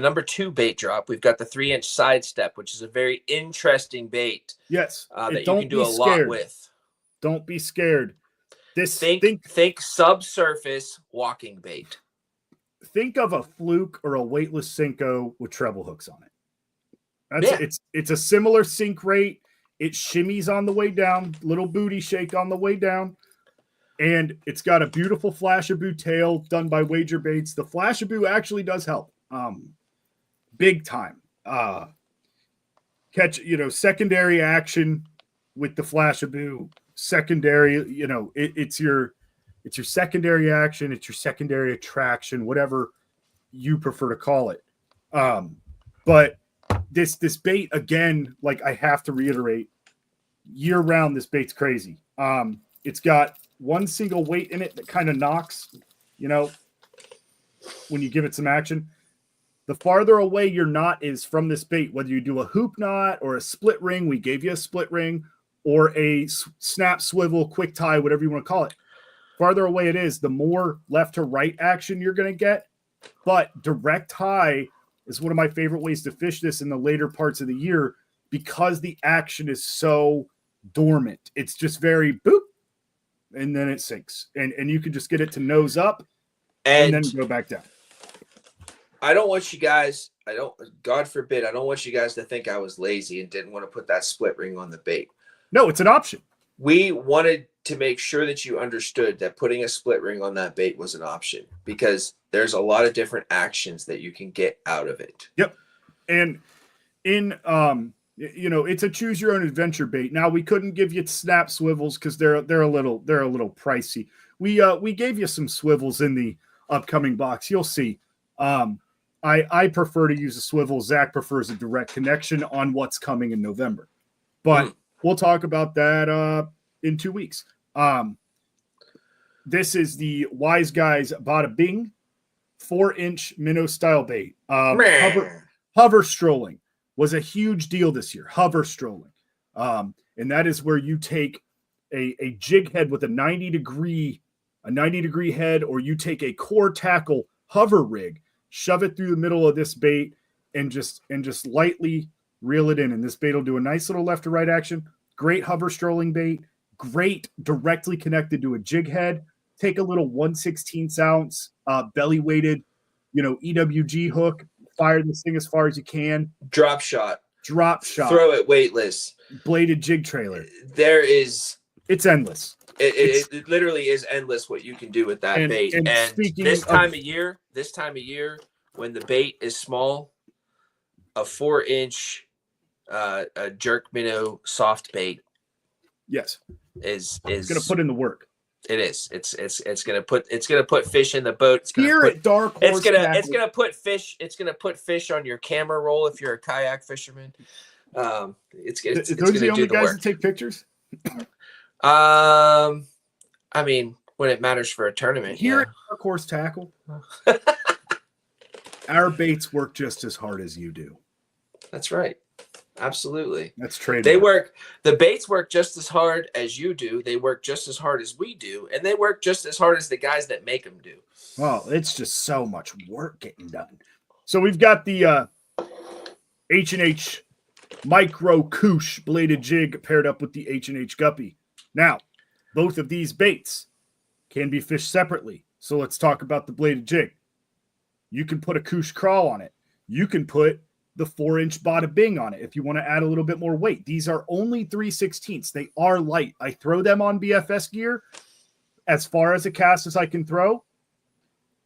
number 2 bait drop, we've got the 3-inch sidestep, which is a very interesting bait. Yes, that you can do a lot with. Don't be scared. Think subsurface walking bait. Think of a fluke or a weightless Cinco with treble hooks on it. It's a similar sink rate. It shimmies on the way down, little booty shake on the way down. And it's got a beautiful Flashaboo tail done by Wager Baits. The Flashaboo actually does help. Big time. Catch, secondary action with the Flashaboo. Secondary, it's your secondary action, it's your secondary attraction, whatever you prefer to call it. But this bait, again, like I have to reiterate, year round, this bait's crazy. It's got one single weight in it that kind of knocks, when you give it some action. The farther away your knot is from this bait, whether you do a hoop knot or a split ring, we gave you a split ring, or a snap, swivel, quick tie, whatever you want to call it. Farther away it is, the more left to right action you're going to get. But direct high is one of my favorite ways to fish this in the later parts of the year because the action is so dormant. It's just very boop, and then it sinks. And you can just get it to nose up and then go back down. I don't want you guys, God forbid, I don't want you guys to think I was lazy and didn't want to put that split ring on the bait. No, it's an option. we wanted to make sure that you understood that putting a split ring on that bait was an option, because there's a lot of different actions that you can get out of it. Yep. And in it's a choose your own adventure bait. Now, we couldn't give you snap swivels because they're a little pricey. We gave you some swivels in the upcoming box. You'll see. I prefer to use a swivel. Zach prefers a direct connection on what's coming in November, but we'll talk about that in 2 weeks. This is the Wise Guys Bada Bing 4-inch minnow style bait. Hover strolling was a huge deal this year. Hover strolling, and that is where you take a jig head with a 90 degree head, or you take a core tackle hover rig, shove it through the middle of this bait, and just lightly reel it in. And this bait will do a nice little left to right action. Great hover strolling bait. Great directly connected to a jig head. Take a little 1/16 ounce belly weighted, EWG hook. Fire this thing as far as you can. Drop shot. Throw it weightless. Bladed jig trailer. It's endless. It literally is endless what you can do with that bait. And this time of year, when the bait is small, a 4-inch a jerk minnow soft bait, yes, is going to put in the work. It is. It's gonna put fish in the boat. It's gonna put fish on your camera roll if you're a kayak fisherman. It's gonna the only do the guys work. that take pictures. I mean, when it matters for a tournament. Here at Dark Horse Tackle, our baits work just as hard as you do. That's right. Absolutely. That's trade. The baits work just as hard as you do. They work just as hard as we do, and they work just as hard as the guys that make them do. Well, it's just so much work getting done. So we've got the H&H Micro Koosh bladed jig paired up with the H&H Guppy. Now, both of these baits can be fished separately. So let's talk about the bladed jig. You can put a Koosh crawl on it. You can put the 4-inch Bada Bing on it if you want to add a little bit more weight. These are only 3/16. They are light. I throw them on BFS gear as far as a cast as I can throw.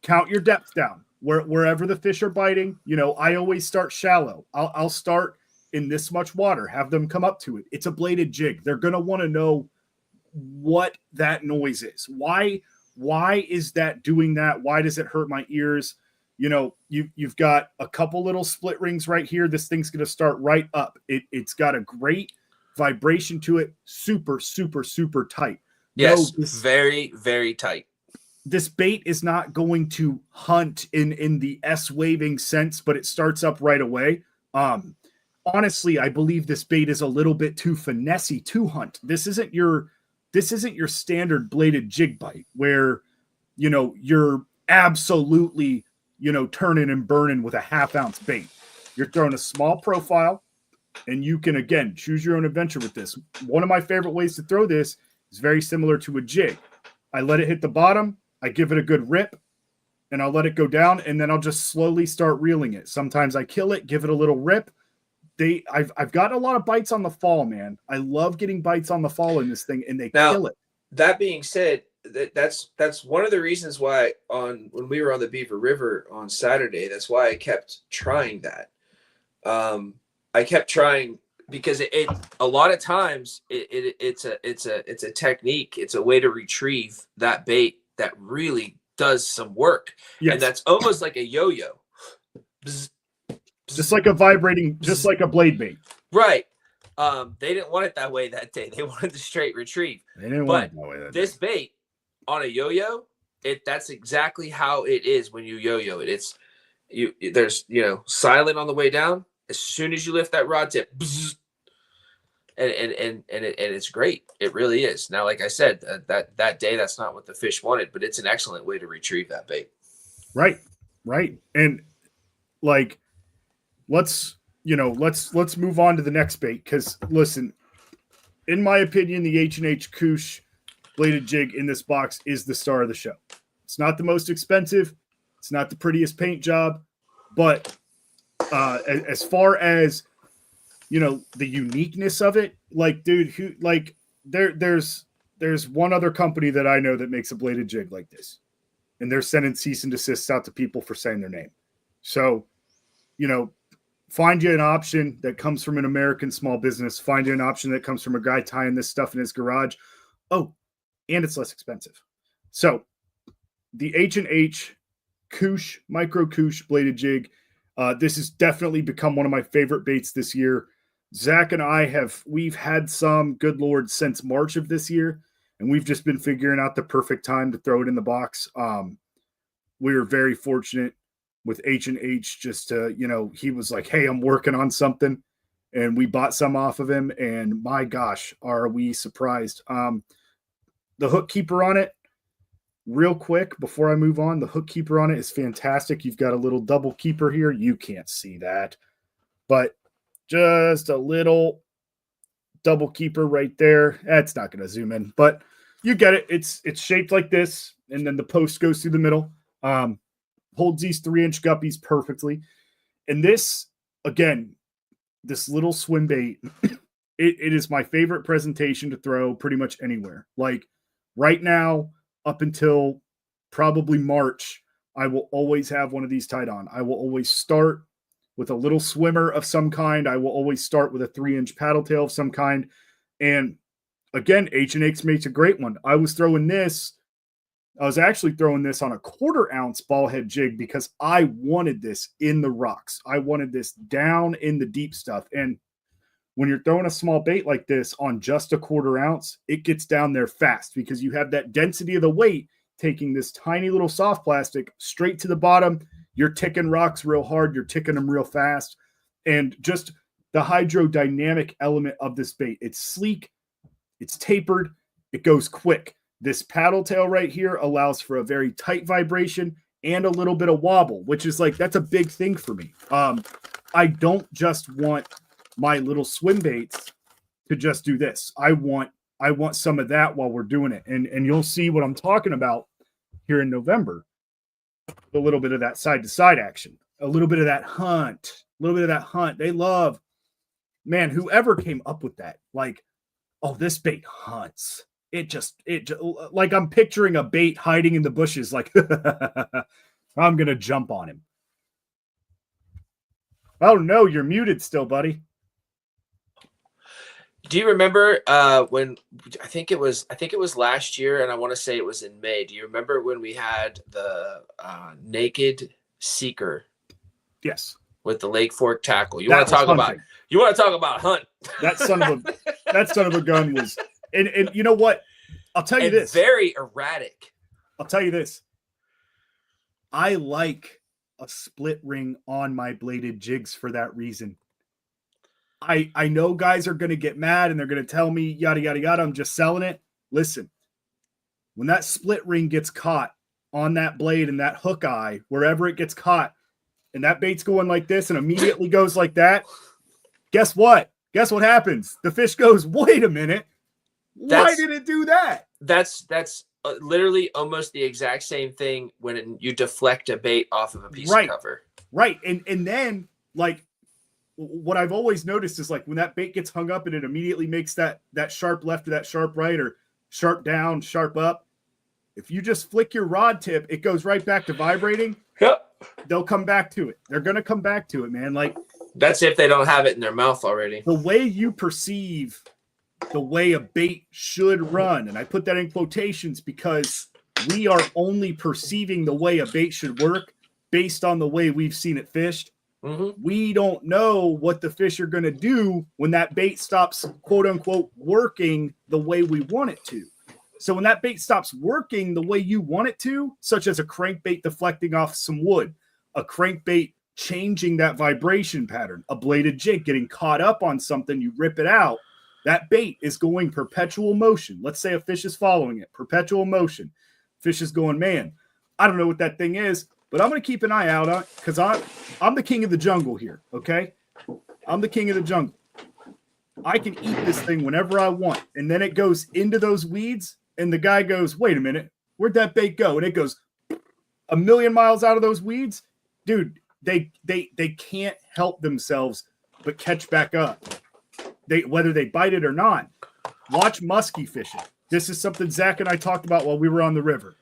Count your depth down. Wherever the fish are biting, I always start shallow. I'll start in this much water, have them come up to it. It's a bladed jig. They're going to want to know what that noise is. Why is that doing that? Why does it hurt my ears? You've got a couple little split rings right here. This thing's going to start right up. It's got a great vibration to it. Super, super, super tight. Yes, very, very tight. This bait is not going to hunt in the S-waving sense, but it starts up right away. Honestly, I believe this bait is a little bit too finessey to hunt. This isn't your standard bladed jig bite where, you're absolutely turning and burning with a 1/2 ounce bait. You're throwing a small profile, and you can, again, choose your own adventure with this. One of my favorite ways to throw this is very similar to a jig. I let it hit the bottom, I give it a good rip, and I'll let it go down, and then I'll just slowly start reeling it. Sometimes I kill it, give it a little rip. I've gotten a lot of bites on the fall, man. I love getting bites on the fall in this thing, and they kill it. That being said, that's one of the reasons why when we were on the Beaver River on Saturday, that's why I kept trying that. I kept trying because it a lot of times it's a technique. It's a way to retrieve that bait that really does some work. Yes. And that's almost like a yo-yo. Bzz, just like a vibrating, just like a blade bait. Right. They didn't want it that way that day. They wanted the straight retrieve. They didn't want it that way that this day. Bait on a yo-yo, that's exactly how it is when you yo-yo it. There's silent on the way down. As soon as you lift that rod tip, bzz, and it's great. It really is. Now, like I said, that day that's not what the fish wanted, but it's an excellent way to retrieve that bait. Right. And like, let's move on to the next bait, because listen, in my opinion, the H&H Koosh bladed jig in this box is the star of the show. It's not the most expensive, it's not the prettiest paint job, but as far as the uniqueness of it, like, dude, there's one other company that I know that makes a bladed jig like this, and they're sending cease and desists out to people for saying their name. So, find you an option that comes from an American small business. Find you an option that comes from a guy tying this stuff in his garage. Oh, and it's less expensive. So the H&H Koosh, Micro Koosh bladed jig. This has definitely become one of my favorite baits this year. Zach and I we've had some, good Lord, since March of this year, and we've just been figuring out the perfect time to throw it in the box. We were very fortunate with H&H just to, he was like, hey, I'm working on something, and we bought some off of him, and my gosh, are we surprised. The hook keeper on it, real quick, before I move on, the hook keeper on it is fantastic. You've got a little double keeper here. You can't see that, but just a little double keeper right there. That's not going to zoom in, but you get it. It's shaped like this, and then the post goes through the middle. Holds these 3-inch guppies perfectly. And this, again, this little swim bait, it is my favorite presentation to throw pretty much anywhere. Like right now, up until probably March, I will always have one of these tied on. I will always start with a little swimmer of some kind. I will always start with a 3-inch paddle tail of some kind. And again, H&H makes a great one. I was actually throwing this on a 1/4 ounce ball head jig because I wanted this in the rocks. I wanted this down in the deep stuff. And when you're throwing a small bait like this on just a 1/4 ounce, it gets down there fast because you have that density of the weight taking this tiny little soft plastic straight to the bottom. You're ticking rocks real hard. You're ticking them real fast. And just the hydrodynamic element of this bait. It's sleek. It's tapered. It goes quick. This paddle tail right here allows for a very tight vibration and a little bit of wobble, which is like, that's a big thing for me. I don't just want my little swim baits to just do this. I want some of that while we're doing it. And you'll see what I'm talking about here in November. A little bit of that side to side action, a little bit of that hunt, They love, man, whoever came up with that, like, oh, this bait hunts. It just like I'm picturing a bait hiding in the bushes, like I'm gonna jump on him. Oh no, you're muted still, buddy. Do you remember when I think it was last year, and I want to say it was in May. Do you remember when we had the naked seeker? Yes. With the Lake Fork tackle. You want to talk about hunt? That son of a gun was. And you know what? I'll tell you this. Very erratic. I'll tell you this. I like a split ring on my bladed jigs for that reason. I know guys are going to get mad and they're going to tell me yada, yada, yada. I'm just selling it. Listen, when that split ring gets caught on that blade and that hook eye, wherever it gets caught, and that bait's going like this and immediately goes like that, guess what? Guess what happens? The fish goes, wait a minute. Why did it do that? That's literally almost the exact same thing when you deflect a bait off of a piece of cover. Right. And then, like, what I've always noticed is, like, when that bait gets hung up and it immediately makes that sharp left or that sharp right or sharp down, sharp up, if you just flick your rod tip, it goes right back to vibrating. Yep. They'll come back to it. They're going to come back to it, man. Like, that's if they don't have it in their mouth already. The way you perceive the way a bait should run, and I put that in quotations because we are only perceiving the way a bait should work based on the way we've seen it fished. Mm-hmm. We don't know what the fish are going to do when that bait stops, quote unquote, working the way we want it to. So when that bait stops working the way you want it to, such as a crankbait deflecting off some wood, a crankbait changing that vibration pattern, a bladed jig getting caught up on something, you rip it out, that bait is going perpetual motion. Let's say a fish is following it, perpetual motion. Fish is going, man, I don't know what that thing is, but I'm going to keep an eye out on it because I'm the king of the jungle here, okay? I'm the king of the jungle. I can eat this thing whenever I want. And then it goes into those weeds, and the guy goes, wait a minute, where'd that bait go? And it goes a million miles out of those weeds. Dude, they can't help themselves but catch back up. Whether they bite it or not. Watch muskie fishing. This is something Zach and I talked about while we were on the river.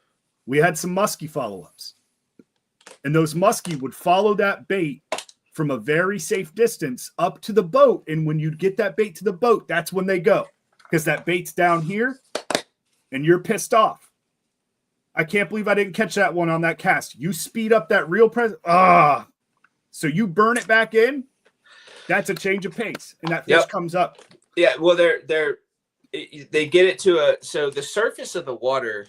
We had some muskie follow-ups. And those muskie would follow that bait from a very safe distance up to the boat. And when you get that bait to the boat, that's when they go. Because that bait's down here and you're pissed off. I can't believe I didn't catch that one on that cast. You speed up that reel present. So you burn it back in. That's a change of pace. And that fish comes up. Yeah, well, they get it to so the surface of the water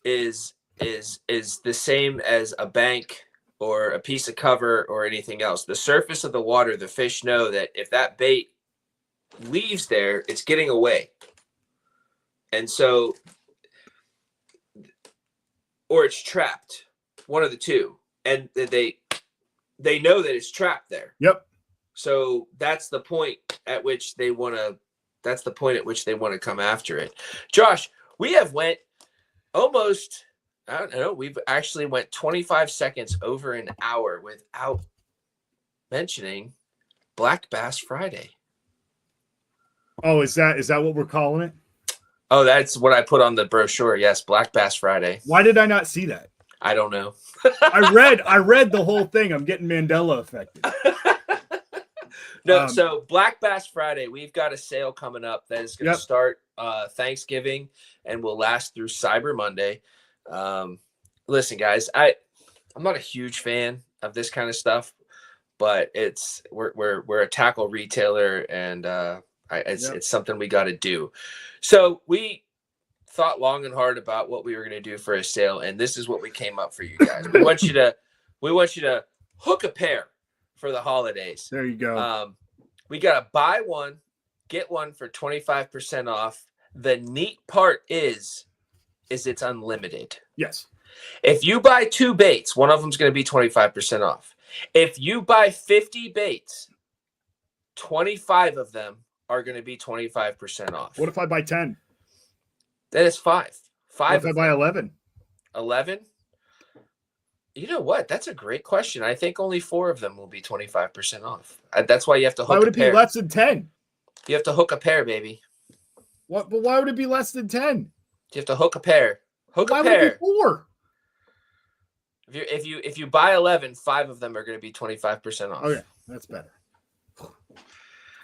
is the same as a bank or a piece of cover or anything else. The surface of the water, the fish know that if that bait leaves there, it's getting away. And so, or it's trapped, one of the two. And they know that it's trapped there. Yep. So that's the point at which they want to come after it. Josh, we have went almost, I don't know, we've actually went 25 seconds over an hour without mentioning Black Bass Friday. Oh, is that what we're calling it? Oh, that's what I put on the brochure. Yes, Black Bass Friday. Why did I not see that? I don't know. I read the whole thing. I'm getting Mandela affected. No, so Black Bass Friday, we've got a sale coming up that is going to start Thanksgiving and will last through Cyber Monday. Listen, guys, I'm not a huge fan of this kind of stuff, but we're a tackle retailer, and it's something we got to do. So we thought long and hard about what we were going to do for a sale, and this is what we came up for you guys. We want you to hook a pair for the holidays. There you go. We got to buy one, get one for 25% off. The neat part is it's unlimited. Yes. If you buy 2 baits, one of them's going to be 25% off. If you buy 50 baits, 25 of them are going to be 25% off. What if I buy 10? That is 5. What if I buy 11? 11? You know what? That's a great question. I think only 4 of them will be 25% off. That's why you have to hook a pair. Why would it be less than 10? You have to hook a pair, baby. What? But why would it be less than 10? You have to hook a pair. Hook why a pair. Would it be 4? If you buy 11, 5 of them are going to be 25% off. Okay, that's better.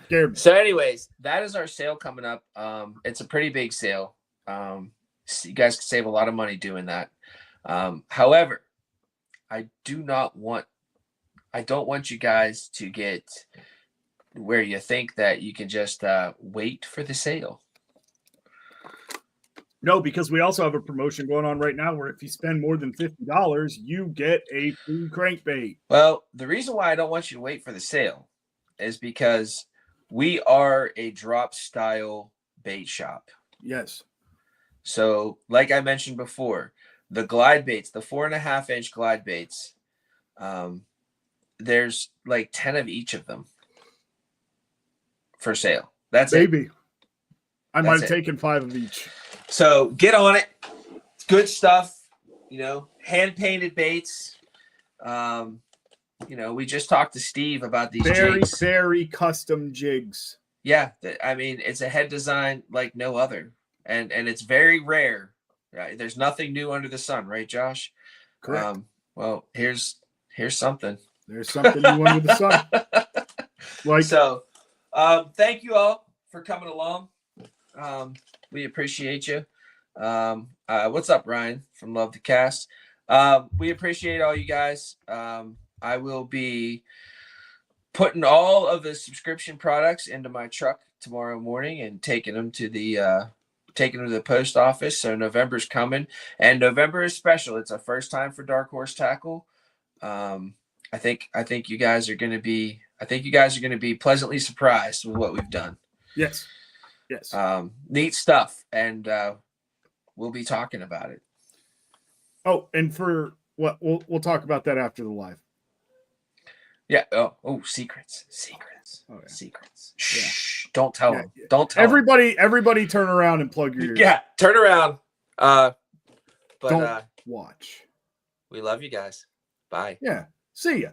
Scared me. So, anyways, that is our sale coming up. It's a pretty big sale. You guys can save a lot of money doing that. However, I don't want you guys to get where you think that you can just wait for the sale. No, because we also have a promotion going on right now where if you spend more than $50, you get a free crankbait. Well, the reason why I don't want you to wait for the sale is because we are a drop style bait shop. Yes. So, like I mentioned before, the glide baits, the 4.5-inch glide baits, there's like 10 of each of them for sale. That's Maybe. it. I might have taken 5 of each. So get on it. It's good stuff. Hand painted baits. We just talked to Steve about these jigs. Very custom jigs. Yeah, I mean, it's a head design like no other, and it's very rare. Right? There's nothing new under the sun, right, Josh? Correct. Well, here's something. There's something new under the sun. Thank you all for coming along. We appreciate you. What's up, Ryan from Love the Cast? We appreciate all you guys. I will be putting all of the subscription products into my truck tomorrow morning and taking them to the post office. So November's coming, and November is special. It's a first time for Dark Horse Tackle. I think you guys are going to be pleasantly surprised with what we've done. Yes. Neat stuff, and we'll be talking about it. Oh, and for what we'll talk about that after the live. Yeah. Oh, secrets. Oh, yeah. Secrets. Yeah. Shh. Don't tell them. Yeah. Don't tell everybody turn around and plug your ears. Yeah, turn around. But don't watch. We love you guys. Bye. Yeah. See ya.